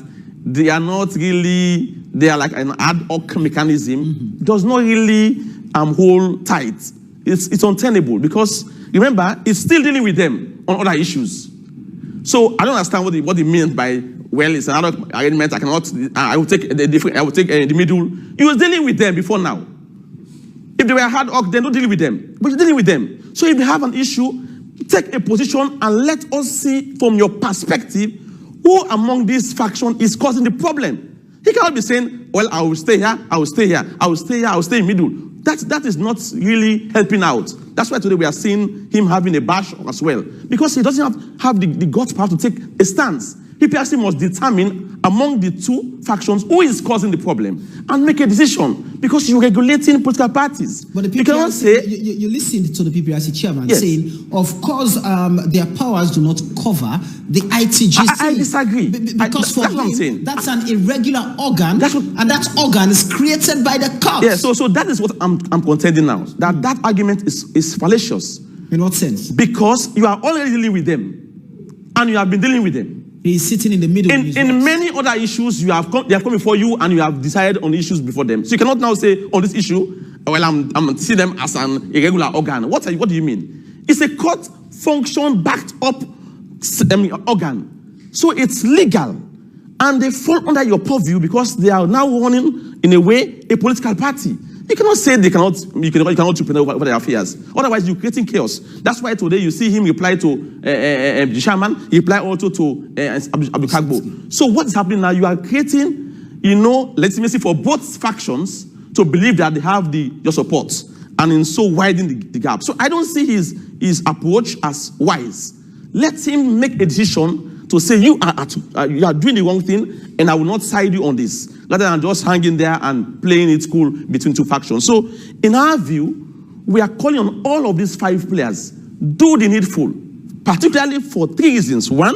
they are not really, they are like an ad hoc mechanism, does not really hold tight. It's untenable because, remember, it's still dealing with them on other issues. So I don't understand what he meant by, well, it's another arrangement, I will take the middle. He was dealing with them before now. If they were hard hoc, they're not dealing with them. But you're dealing with them. So if you have an issue, take a position and let us see from your perspective who among these factions is causing the problem. He cannot be saying, well, I will stay here, I will stay here, I will stay here, I will stay in middle. That is not really helping out. That's why today we are seeing him having a bash as well. Because he doesn't have the guts power to take a stance. PPRC must determine among the two factions who is causing the problem and make a decision because you're regulating political parties. But the PPRC, you cannot say... You listened to the PPRC chairman saying, of course, their powers do not cover the ITGC. I disagree. Because for him, that's an irregular organ, and that organ is created by the courts. Yeah, so that is what I'm contending now. That argument is fallacious. In what sense? Because you are already dealing with them, and you have been dealing with them. He's sitting in the middle. In many other issues, they have come before you, and you have decided on the issues before them. So you cannot now say on this issue, well, I'm seeing them as an irregular organ. What do you mean? It's a court function backed up organ, so it's legal, and they fall under your purview because they are now running in a way a political party. You cannot say you cannot represent over their affairs. Otherwise, you're creating chaos. That's why today you see him reply to the chairman, he reply also to Abdul Kagbo. So what's happening now? You are creating, legitimacy for both factions to believe that they have your support, and in so widening the gap. So I don't see his approach as wise. Let him make a decision to say you are doing the wrong thing, and I will not side you on this, rather than just hanging there and playing it cool between two factions. So, in our view, we are calling on all of these 5 players, do the needful, particularly for 3 reasons. One,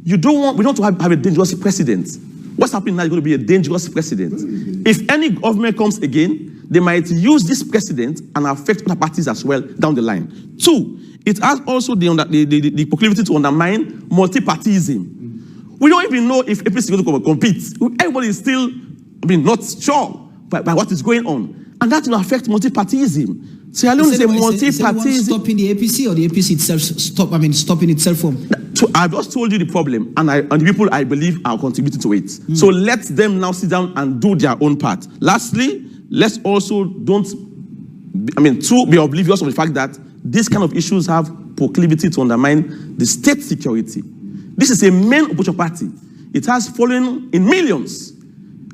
we don't want to have a dangerous precedent. What's happening now is going to be a dangerous precedent. If any government comes again, they might use this precedent and affect other parties as well down the line. 2, it has also the proclivity to undermine multi-partyism. We don't even know if APC is going to compete. Everybody is still, not sure by what is going on. And that will affect multi-partyism. Sierra Leone is a multi-partyism. Stopping the APC, or the APC itself stopping itself from? I've just told you the problem, and the people I believe are contributing to it. So let them now sit down and do their own part. Lastly, let's also be oblivious of the fact that these kind of issues have proclivity to undermine the state security. This is a main opposition party. It has fallen in millions.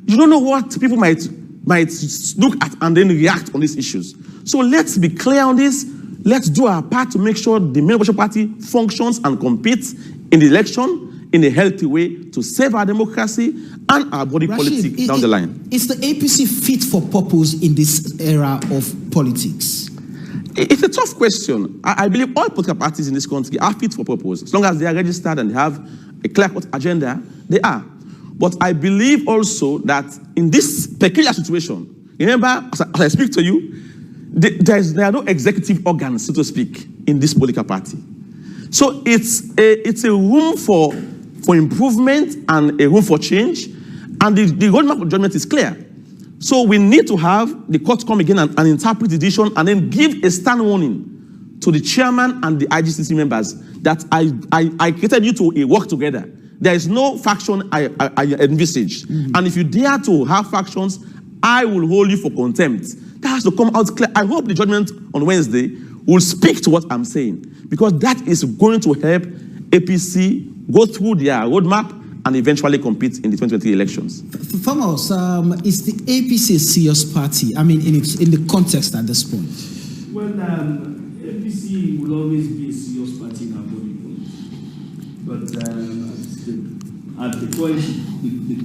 You don't know what people might look at and then react on these issues. So let's be clear on this. Let's do our part to make sure the main opposition party functions and competes in the election in a healthy way to save our democracy and our body politic down the line. Is the APC fit for purpose in this era of politics? It's a tough question. I believe all political parties in this country are fit for purpose. As long as they are registered and they have a clear-cut agenda, they are. But I believe also that in this peculiar situation, remember, as I speak to you, there are no executive organs, so to speak, in this political party. So it's a room for improvement and a room for change, and the roadmap of judgment is clear. So we need to have the court come again and interpret the decision and then give a stern warning to the chairman and the IGCC members that I created you to work together. There is no faction I envisage. And if you dare to have factions, I will hold you for contempt. That has to come out clear. I hope the judgment on Wednesday will speak to what I'm saying, because that is going to help APC go through their roadmap and eventually compete in the 2023 elections. Thomas, is the APC a serious party? I mean, in the context at this point. Well, APC will always be a serious party in our body politic. But at the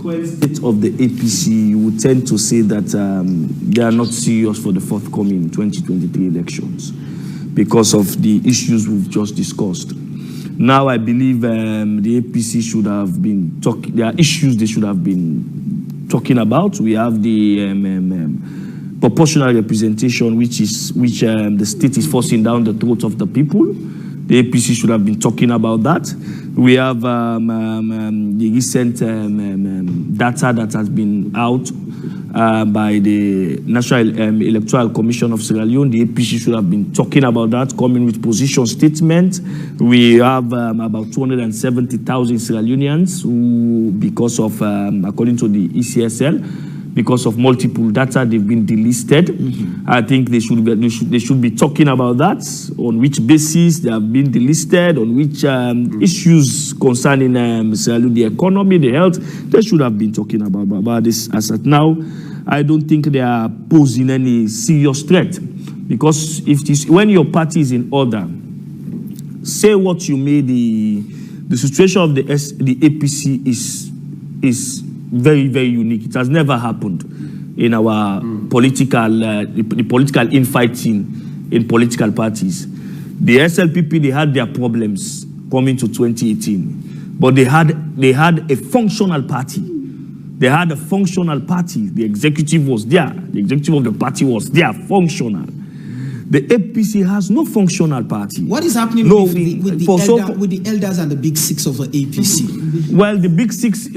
current state of the APC, you would tend to say that they are not serious for the forthcoming 2023 elections because of the issues we've just discussed. Now, I believe the APC should have been talking. There are issues they should have been talking about. We have the proportional representation, which the state is forcing down the throats of the people. The APC should have been talking about that. We have the recent data that has been out by the National Electoral Commission of Sierra Leone. The APC should have been talking about that, coming with position statement. We have about 270,000 Sierra Leoneans who, because of, according to the ECSL, because of multiple data, they've been delisted. I think they should be talking about that, on which basis they have been delisted, on which issues concerning Sierra Leone, the economy, the health. They should have been talking about this. As at now, I don't think they are posing any serious threat, because when your party is in order, say what you may, the situation of the APC is very, very unique. It has never happened in our political, the political infighting in political parties. The SLPP, they had their problems coming to 2018, but they had a functional party. They had a functional party. The executive was there. The executive of the party was there, functional. The APC has no functional party. What is happening with the elders and the big six of the APC? Well, the big six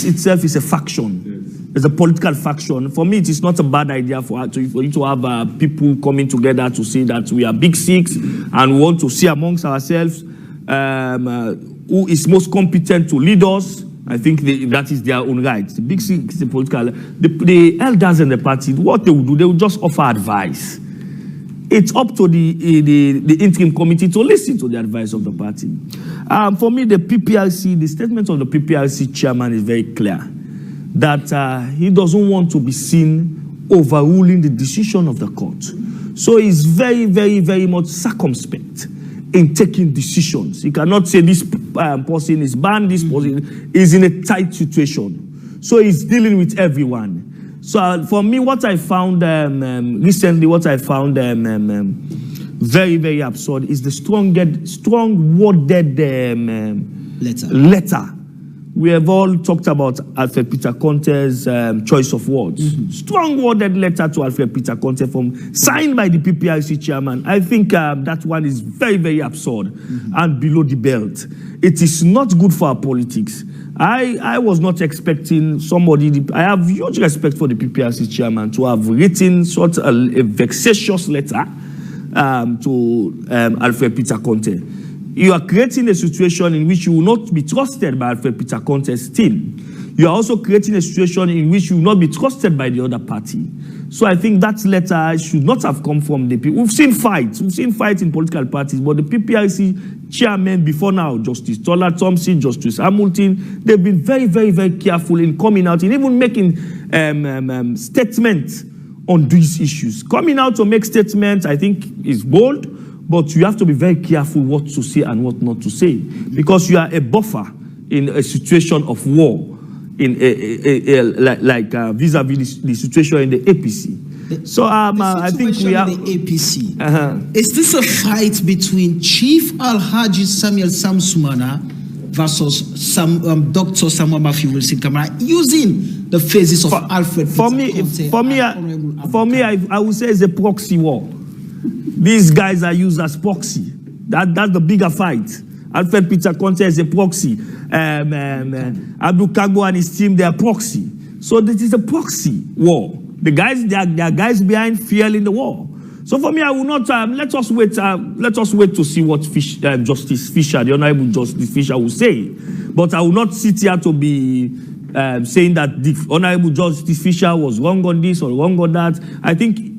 itself is a faction. It's a political faction. For me, it is not a bad idea for you to have people coming together to say that we are big six and we want to see amongst ourselves who is most competent to lead us. I think that is their own right. The big six is a political. The elders in the party, what they will do, they will just offer advice. It's up to the interim committee to listen to the advice of the party. For me, the statement of the PPRC chairman is very clear, that he doesn't want to be seen overruling the decision of the court. So he's very, very, very much circumspect in taking decisions. You cannot say this person is banned, this person is in a tight situation. So he's dealing with everyone. So for me, what I found recently, very, very absurd is the strong-worded letter. We have all talked about Alfred Peter Conte's choice of words. Strong-worded letter to Alfred Peter Conte signed by the PPRC chairman. I think that one is very, very absurd and below the belt. It is not good for our politics. I was not expecting somebody, I have huge respect for the PPRC chairman to have written such a vexatious letter to Alfred Peter Conte. You are creating a situation in which you will not be trusted by Alfred Peter Conte's team. You are also creating a situation in which you will not be trusted by the other party. So I think that letter should not have come from the people. We've seen fights in political parties, but the PPRC chairman before now, Justice Tola Thompson, Justice Hamilton, they've been very, very, very careful in coming out and even making statements on these issues. Coming out to make statements, I think, is bold, but you have to be very careful what to say and what not to say, because you are a buffer in a situation of war, in vis-a-vis the situation in the APC. So I think we are the APC. Is this a fight between Chief Alhaji Samuel Samsumana versus Dr. Samuel Matthew Wilson Kamara, using the phases of Alfred Peter Conte? For me, I would say it's a proxy war. These guys are used as proxy. That's the bigger fight. Alfred Peter Conte is a proxy. Abdul Kagbo and his team, they are proxy. So this is a proxy war. The guys, they are guys behind fueling the war. So for me, I will not. Let us wait to see what Justice Fisher, the Honorable Justice Fisher, will say. But I will not sit here to be saying that the Honorable Justice Fisher was wrong on this or wrong on that. I think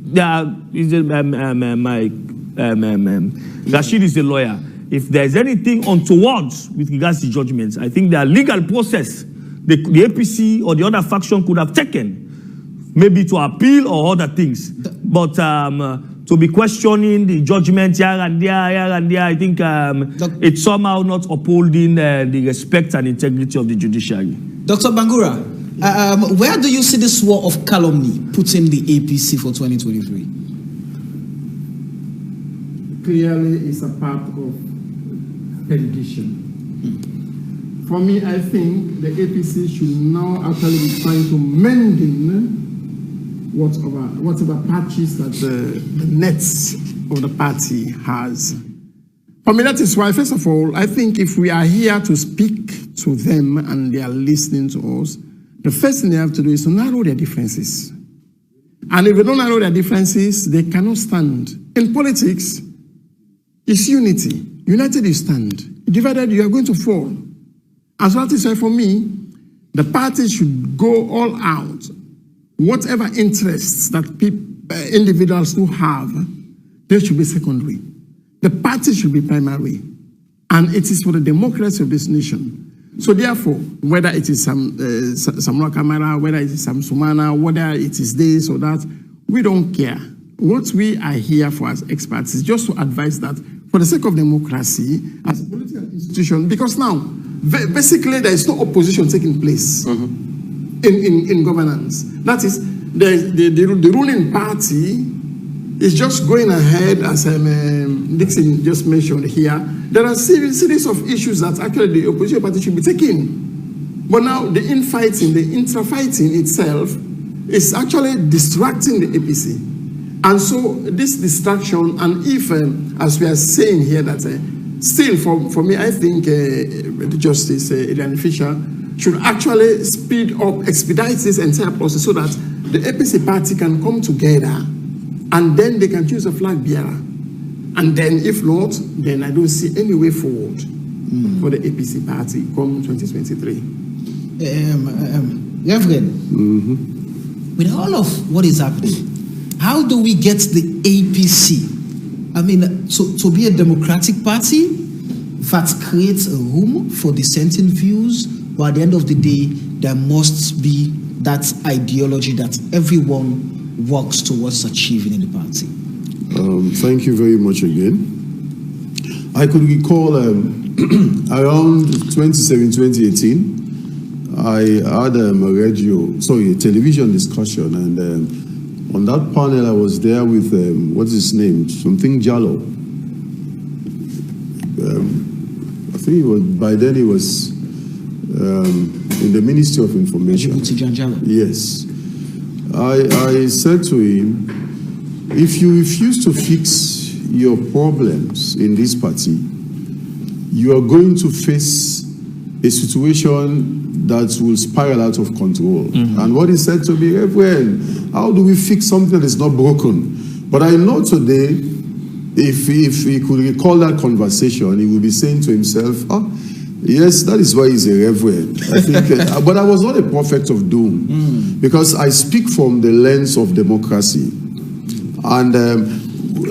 Rashid is a lawyer. If there is anything untowards with regards to judgments, I think the legal process the APC or the other faction could have taken, maybe to appeal or other things. But to be questioning the judgment here and there, I think it's somehow not upholding the respect and integrity of the judiciary. Dr. Bangura, where do you see this war of calumny putting the APC for 2023? Clearly, it's a part of perdition. For me, I think the APC should now actually be trying to mend whatever patches that the nets of the party has. For me, that is why, first of all, I think if we are here to speak to them and they are listening to us, the first thing they have to do is to narrow their differences. And if they don't narrow their differences, they cannot stand. In politics, it's unity. United you stand. Divided you are going to fall. And so that is why for me, the party should go all out. Whatever interests that individuals do have, they should be secondary. The party should be primary. And it is for the democracy of this nation. So therefore, whether it is Samuel Kamara, whether it is Sam Sumana, whether it is this or that, we don't care. What we are here for as experts is just to advise that for the sake of democracy, as a political institution, because now, basically there is no opposition taking place in governance. That is, the ruling party is just going ahead, as Dixon just mentioned here. There are a series of issues that actually the opposition party should be taking. But now the infighting, the intra-fighting itself is actually distracting the APC. And so this distraction, and if, as we are saying here, that still for me, I think the Justice Eliane Fisher should actually speed up, expedite this entire process so that the APC party can come together and then they can choose a flag bearer. And then if not, then I don't see any way forward for the APC party come 2023. Reverend, with all of what is happening, how do we get the APC? I mean, to be a democratic party that creates a room for dissenting views, but at the end of the day, there must be that ideology that everyone works towards achieving in the party. Thank you very much again. I could recall around 2017, 2018, I had a television discussion, and on that panel I was there with, what's his name? Something Jallo. I think by then he was in the Ministry of Information. Yes. I said to him, if you refuse to fix your problems in this party, you are going to face a situation that will spiral out of control. And what he said to me, Reverend, how do we fix something that is not broken? But I know today, if he could recall that conversation, he would be saying to himself, yes, that is why he's a reverend. I think, but I was not a prophet of doom, because I speak from the lens of democracy. And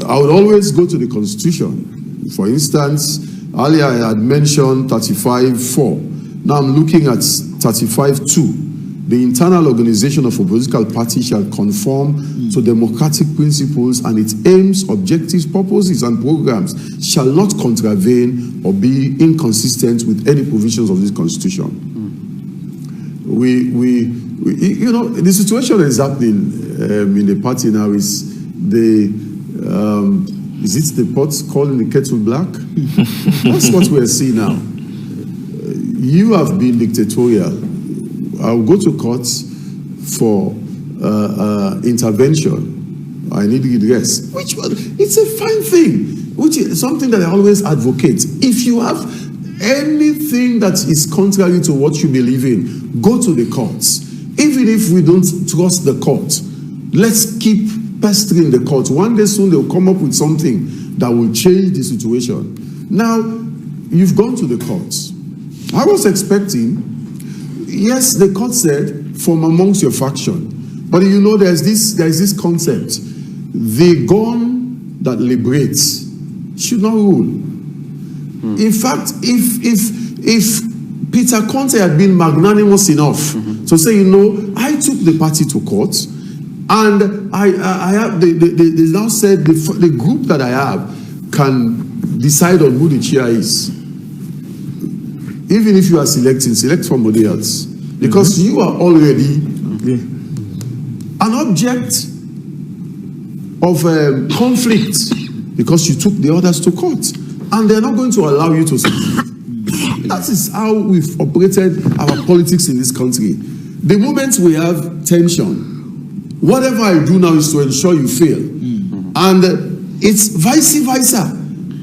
I would always go to the Constitution. For instance, earlier I had mentioned 35.4. Now I'm looking at 35.2. The internal organization of a political party shall conform to democratic principles, and its aims, objectives, purposes, and programs shall not contravene or be inconsistent with any provisions of this Constitution. You know, the situation that is happening in the party now is is it the pot calling the kettle black? That's what we're seeing now. You have been dictatorial. I'll go to court for intervention. I need redress. It's a fine thing, which is something that I always advocate. If you have anything that is contrary to what you believe in, go to the courts. Even if we don't trust the court, let's keep pestering the court. One day soon they'll come up with something that will change the situation. Now, you've gone to the courts. I was expecting, yes, the court said, from amongst your faction. But you know, there is this concept. The gun that liberates should not rule. In fact, if Peter Conte had been magnanimous enough to say, you know, I took the party to court, and they now said the group that I have can decide on who the chair is. Even if you are selecting, select somebody else. Because you are already an object of conflict, because you took the others to court. And they're not going to allow you to succeed. That is how we've operated our politics in this country. The moment we have tension, Whatever I do now is to ensure you fail. And it's vice versa.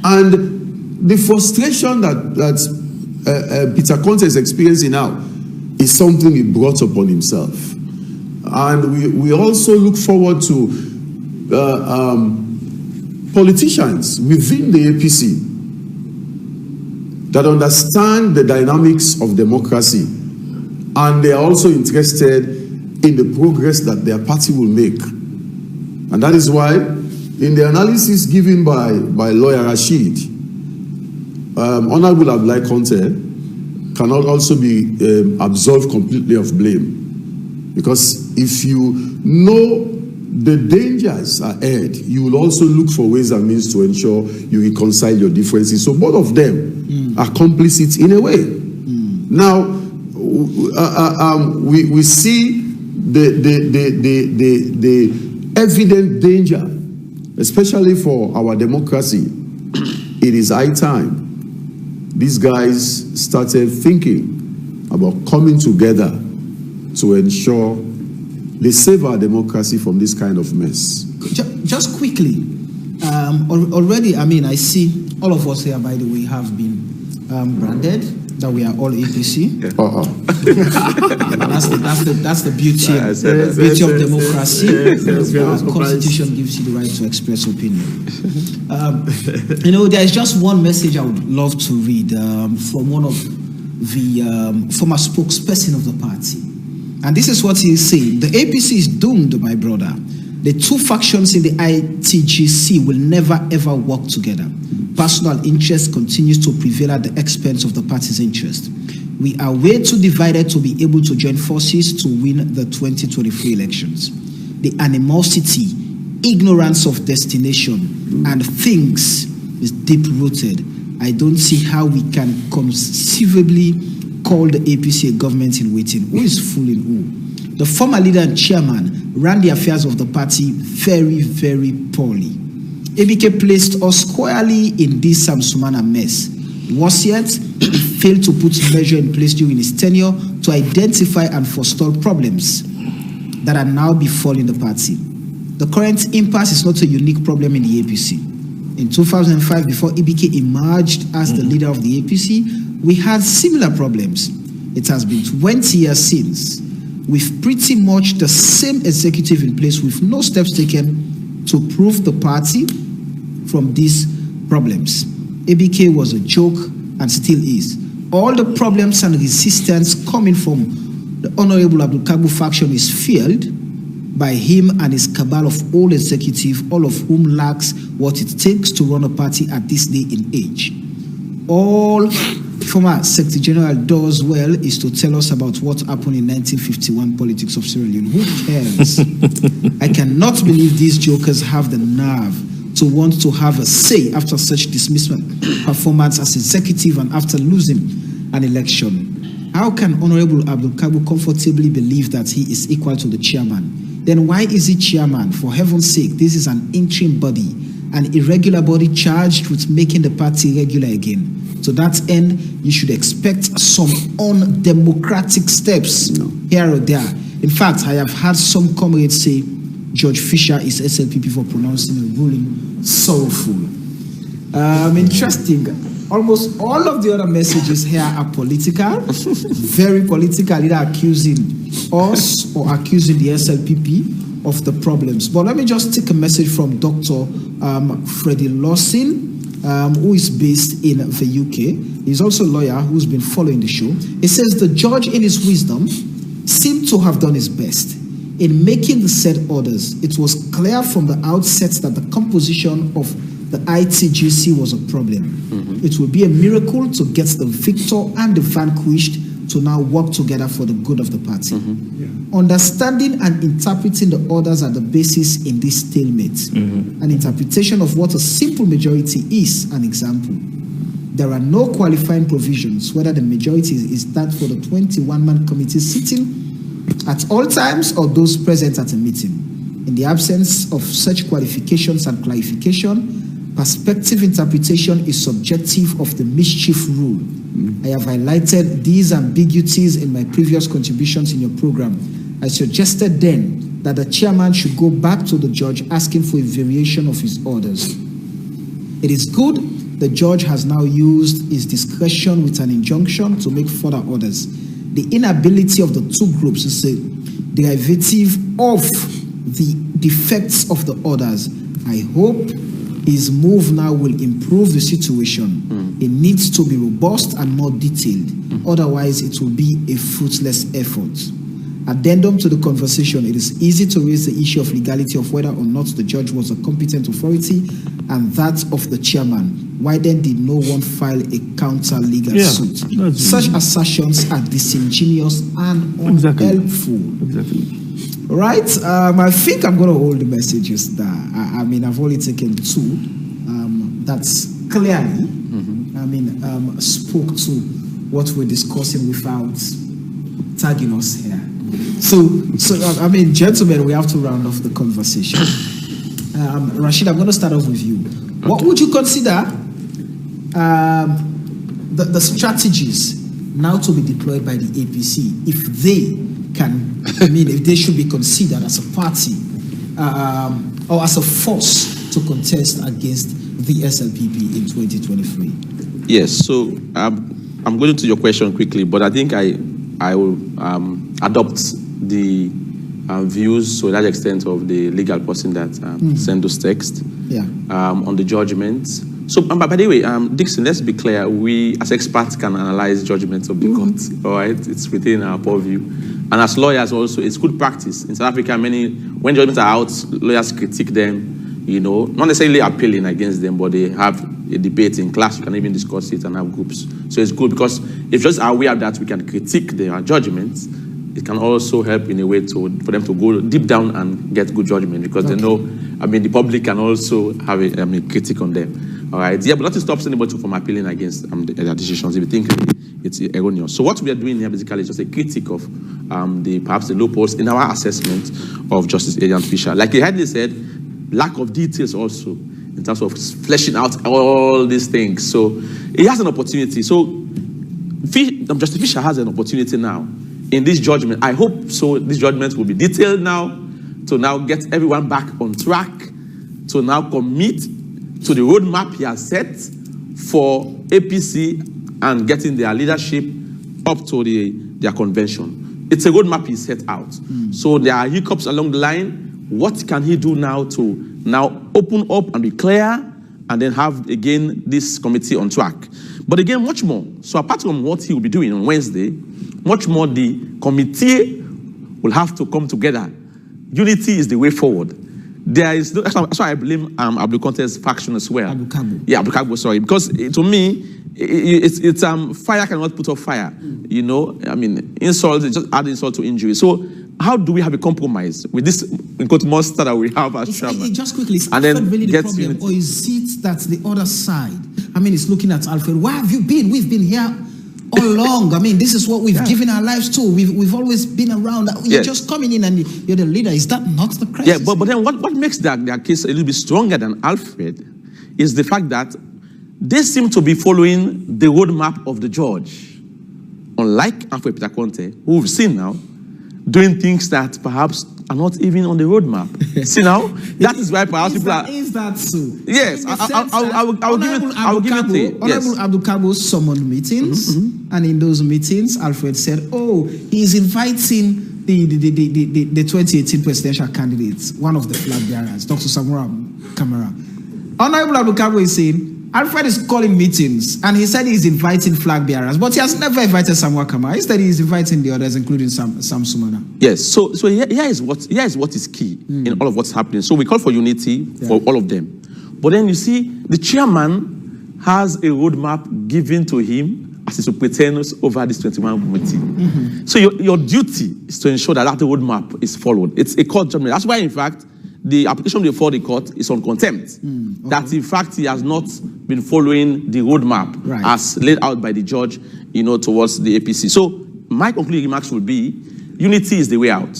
And the frustration that Peter Conte is experiencing now is something he brought upon himself. And we also look forward to politicians within the APC that understand the dynamics of democracy, and they are also interested in the progress that their party will make. And that is why, in the analysis given by lawyer Rashid, Honorable Abdullahi Conte cannot also be absolved completely of blame. Because if you know the dangers ahead, you will also look for ways and means to ensure you reconcile your differences. So both of them are complicit in a way. Now, we see the evident danger, especially for our democracy. It is high time these guys started thinking about coming together to ensure they save our democracy from this kind of mess. Just quickly, already, I mean, I see all of us here, by the way, have been branded that we are all APC. That's the beauty, beauty of democracy. Our constitution gives you the right to express opinion. You know, there is just one message I would love to read from one of the former spokesperson of the party. And this is what he is saying. The APC is doomed, my brother. The two factions in the ITGC will never ever work together. Personal interest continues to prevail at the expense of the party's interest. We are way too divided to be able to join forces to win the 2023 elections. The animosity, ignorance of destination, and things is deep-rooted. I don't see how we can conceivably call the APC a government in waiting. Who is fooling who? The former leader and chairman ran the affairs of the party very, very poorly. ABK placed us squarely in this Samsumana mess. Worse yet, he failed to put measure in place during his tenure to identify and forestall problems that are now befalling the party. The current impasse is not a unique problem in the APC. In 2005, before ABK emerged as the leader of the APC, we had similar problems. It has been 20 years since. With pretty much the same executive in place with no steps taken to prove the party from these problems. ABK was a joke and still is. All the problems and resistance coming from the Honorable Abdul Kagbu faction is fueled by him and his cabal of old executives, all of whom lacks what it takes to run a party at this day and age. All former Secretary General does well is to tell us about what happened in 1951 politics of Sierra Leone. Who cares? I cannot believe these jokers have the nerve to want to have a say after such dismissal performance as executive and after losing an election. How can Honorable Abdul Kagbu comfortably believe that he is equal to the chairman? Then why is he chairman? For heaven's sake, this is an interim body, an irregular body charged with making the party regular again. To that end, you should expect some undemocratic steps here or there. In fact, I have had some comrades say George Fisher is SLPP for pronouncing a ruling sorrowful. Interesting. Almost all of the other messages here are political, very political, either accusing us or accusing the SLPP of the problems. But let me just take a message from Dr. Freddie Lawson, who is based in the UK. He's also a lawyer who's been following the show. He says the judge in his wisdom seemed to have done his best. In making the said orders, it was clear from the outset that the composition of the ITGC was a problem. It will be a miracle to get the victor and the vanquished to now work together for the good of the party. Understanding and interpreting the orders are the basis in this stalemate. An interpretation of what a simple majority is an example. There are no qualifying provisions whether the majority is that for the 21-man committee sitting at all times or those present at a meeting. In the absence of such qualifications and clarification, perspective interpretation is subjective of the mischief rule. I have highlighted these ambiguities in my previous contributions in your program. I suggested then that the chairman should go back to the judge asking for a variation of his orders. It is good the judge has now used his discretion with an injunction to make further orders. The inability of the two groups is a derivative of the defects of the orders. I hope his move now will improve the situation. It needs to be robust and more detailed. Otherwise, it will be a fruitless effort. Addendum to the conversation, it is easy to raise the issue of legality of whether or not the judge was a competent authority and that of the chairman. Why then did no one file a counter-legal suit? Such assertions are disingenuous and unhelpful. Exactly. Right? I think I'm going to hold the messages there. I mean, I've only taken two. That's clearly, spoke to what we're discussing without tagging us here. So, gentlemen, we have to round off the conversation. Rashid, I'm going to start off with you. Okay. What would you consider the strategies now to be deployed by the APC if they can, if they should be considered as a party or as a force to contest against the SLPP in 2023? Yes, so I'm going to your question quickly, but I think I will adopt the views to that extent of the legal person that sent those texts on the judgment. So, by the way, Dixon, let's be clear. We, as experts, can analyze judgments of the court. All right, it's within our purview. And as lawyers, also, it's good practice in South Africa. When judgments are out, lawyers critique them. Not necessarily appealing against them, but they have a debate in class. You can even discuss it and have groups. So it's good because if just are aware that we can critique their judgments, it can also help in a way for them to go deep down and get good judgment because they know, the public can also have a critique on them. All right, but nothing stops anybody from appealing against their decisions if you think it's erroneous. So what we are doing here basically is just a critique of perhaps the loopholes in our assessment of Justice Adrian Fisher. Like he had said, lack of details also in terms of fleshing out all these things. So he has an opportunity. So Justice Fisher has an opportunity now in this judgment. I hope so. This judgment will be detailed now to now get everyone back on track, to now commit to the roadmap he has set for APC and getting their leadership up to their convention. It's a roadmap he set out. So there are hiccups along the line. What can he do now to open up and be clear and then have, again, this committee on track? But again, much more. So apart from what he will be doing on Wednesday, much more the committee will have to come together. Unity is the way forward. There is no, that's why I blame Abdul Conte's faction as well. Abu Kabo. Yeah, Abu Kabo, sorry. Because to me, it's fire cannot put off fire. Insult, just add insult to injury. So how do we have a compromise with this monster that we have as chairman? Just quickly, is Alfred really the problem? Unity? Or is it that the other side, it's looking at Alfred, where have you been? We've been here all along. This is what we've given our lives to. We've always been around. You're just coming in and you're the leader. Is that not the crisis? Yeah, but then what makes their case a little bit stronger than Alfred is the fact that they seem to be following the roadmap of the judge. Unlike Alfred Peter Conte, who we've seen now, doing things that perhaps are not even on the roadmap. See now? That is why perhaps people are... Is that so? Yes, I will give it to you. Honorable Abdul Kabo summoned meetings, and in those meetings, Alfred said, he's inviting the 2018 presidential candidates, one of the flag bearers, Dr. Samura Kamara. Honorable Abdul Kabo is saying, Alfred is calling meetings, and he said he's inviting flag bearers, but he has never invited Samura Kamara. Instead, he's inviting the others, including Sam Sumana. Yes, so here is what is key in all of what's happening. So we call for unity for all of them. But then you see, the chairman has a roadmap given to him as he superintends over this 21 committee. So your duty is to ensure that roadmap is followed. It's a court judgment. That's why, in fact, the application before the court is on contempt. That, in fact, he has not been following the roadmap as laid out by the judge, towards the APC. So my concluding remarks will be, unity is the way out.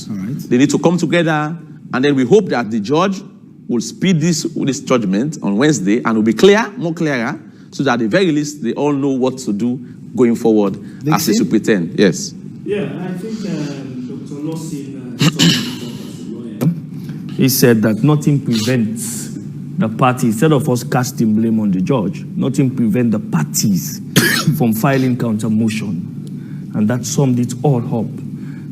They need to come together, and then we hope that the judge will speed this judgment on Wednesday and will be more clearer, so that at the very least, they all know what to do going forward as they superintend. Yes. Yeah, I think Dr. Lawson talked as a lawyer. He said that nothing prevents the party, instead of us casting blame on the judge, nothing prevents the parties from filing counter motion. And that summed it all up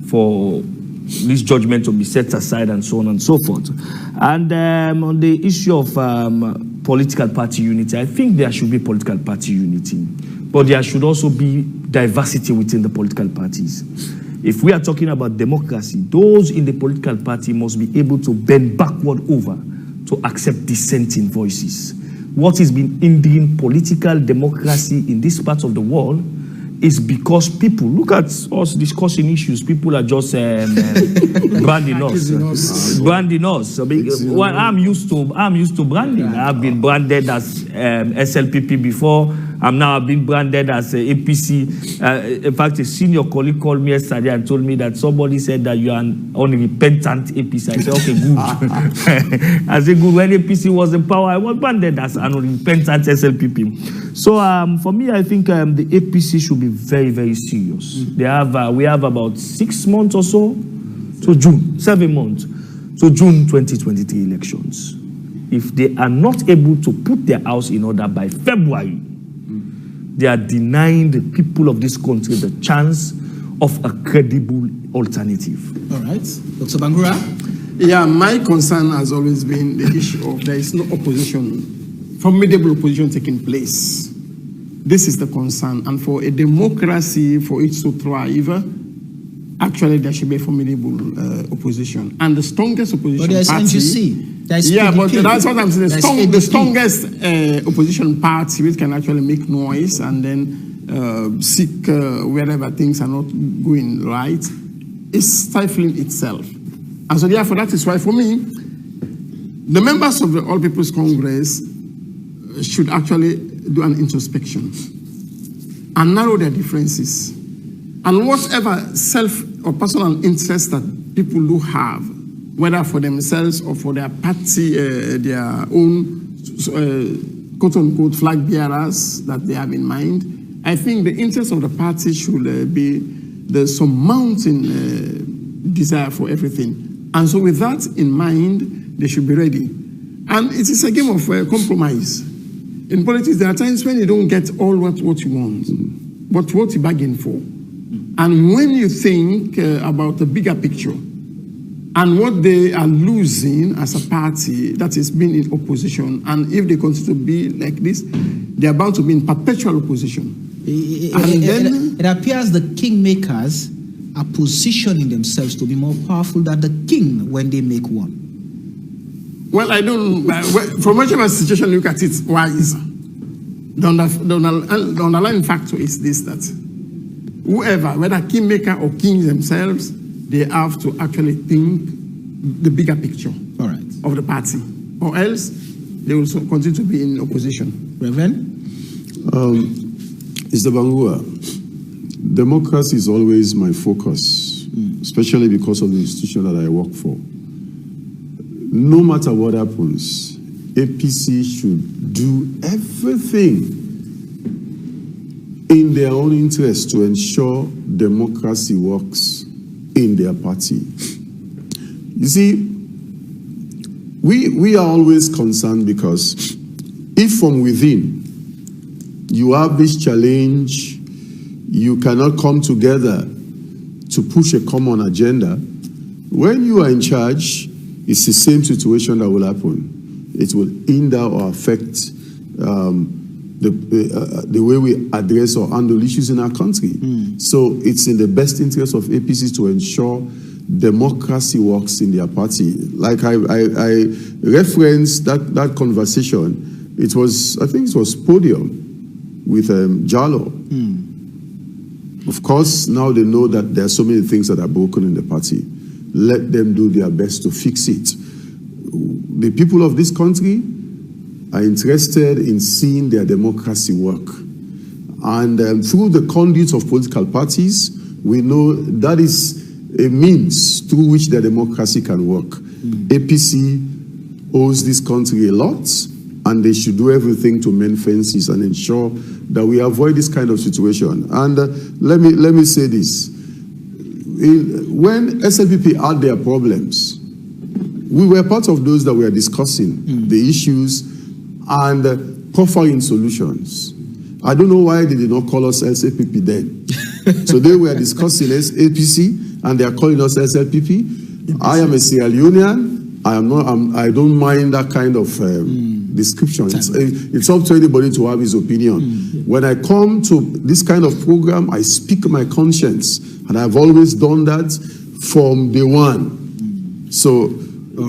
for this judgment to be set aside and so on and so forth. And on the issue of political party unity, I think there should be political party unity, but there should also be diversity within the political parties. If we are talking about democracy, those in the political party must be able to bend backward over to accept dissenting voices. What has been hindering political democracy in this part of the world is because people, look at us discussing issues, people are just branding us. Branding us. Well, I'm used to branding. I've been branded as SLPP before. I'm now being branded as APC. In fact, a senior colleague called me yesterday and told me that somebody said that you are an unrepentant APC. I said, okay, good. I said, good. When APC was in power, I was branded as an unrepentant SLPP. So for me, I think the APC should be very, very serious. We have about 6 months or so to June, 7 months to June 2023 elections. If they are not able to put their house in order by February, they are denying the people of this country the chance of a credible alternative. All right. Dr. Bangura? Yeah, my concern has always been the issue of there is no opposition, formidable opposition taking place. This is the concern. And for a democracy, for it to thrive, actually there should be a formidable opposition. And the strongest opposition but there's party... NGC. Yeah, but that's what I'm saying. The strongest opposition party which can actually make noise and then seek wherever things are not going right is stifling itself. And so therefore that is why for me, the members of the All People's Congress should actually do an introspection and narrow their differences. And whatever self or personal interest that people do have, whether for themselves or for their party, their own quote-unquote flag bearers that they have in mind, I think the interest of the party should be the surmounting desire for everything. And so with that in mind, they should be ready. And it is a game of compromise. In politics, there are times when you don't get all what you want, but what you bargain for. And when you think about the bigger picture, and what they are losing as a party that is being in opposition, and if they continue to be like this, they are bound to be in perpetual opposition. It appears the kingmakers are positioning themselves to be more powerful than the king when they make one. Well, I don't, from whichever situation you look at it, why is the underlying factor is this, that whoever, whether kingmaker or kings themselves, they have to actually think the bigger picture of the party, or else they will continue to be in opposition. Reverend? Mr. Bangura, democracy is always my focus, especially because of the institution that I work for. No matter what happens, APC should do everything in their own interest to ensure democracy works in their party. You see, we are always concerned because if from within you have this challenge, you cannot come together to push a common agenda, when you are in charge, it's the same situation that will happen. It will hinder or affect the way we address or handle issues in our country. So it's in the best interest of APC to ensure democracy works in their party. Like I referenced that conversation. It was, I think it was Podium with Jalo. Of course, now they know that there are so many things that are broken in the party. Let them do their best to fix it. The people of this country are interested in seeing their democracy work. And through the conduits of political parties, we know that is a means through which their democracy can work. APC owes this country a lot, and they should do everything to mend fences and ensure that we avoid this kind of situation. And let me say this. When SLPP had their problems, We were part of those that were discussing the issues and proffering solutions. I don't know why they did not call us SLPP then. So they were discussing APC and they are calling us SLPP. I am a Sierra Leonean. I don't mind that kind of description. It's up to anybody to have his opinion. When I come to this kind of program, I speak my conscience, and I've always done that from day one. So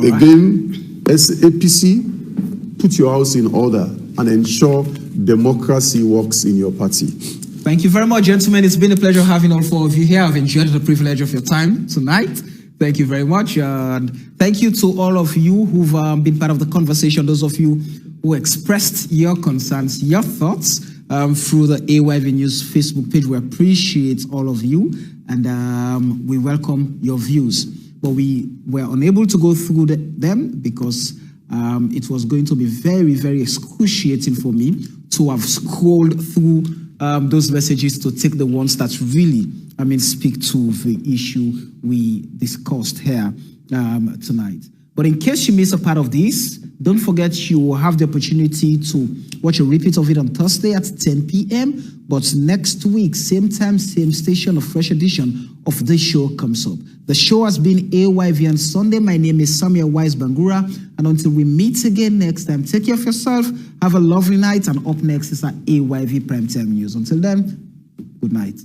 again, as APC, put your house in order and ensure democracy works in your party. Thank you very much, gentlemen. It's been a pleasure having all four of you here. I've enjoyed the privilege of your time tonight. Thank you very much. And thank you to all of you who've been part of the conversation, those of you who expressed your concerns, your thoughts through the AYV News Facebook page. We appreciate all of you, and we welcome your views. But we were unable to go through them because it was going to be very, very excruciating for me to have scrolled through those messages to take the ones that really, speak to the issue we discussed here tonight. But in case you miss a part of this, don't forget you will have the opportunity to watch a repeat of it on Thursday at 10 p.m. But next week, same time, same station, a fresh edition of this show comes up. The show has been AYV on Sunday. My name is Samuel Wise Bangura. And until we meet again next time, take care of yourself. Have a lovely night. And up next is our AYV Primetime News. Until then, good night.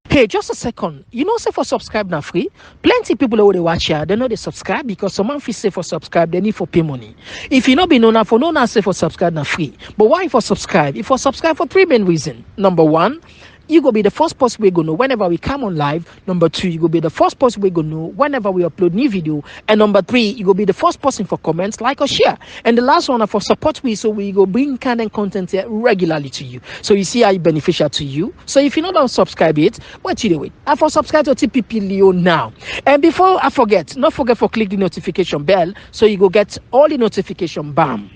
Hey, just a second. You know, say for subscribe now free. Plenty people who they watch here, they know they subscribe because someone feel say for subscribe, they need for pay money. If you not be known for no now say for subscribe now free. But why for subscribe? If for subscribe for three main reasons. Number one, you go be the first person we go know whenever we come on live. Number two, you go be the first person we go know whenever we upload new video. And number three, you go be the first person for comments, like or share. And the last one for support we, so we go bring kind of content here regularly to you. So you see how it beneficial to you. So if you don't subscribe it, what you do it? I for subscribe to TPP Leo now. And before I forget, not forget for click the notification bell so you go get all the notification, bam.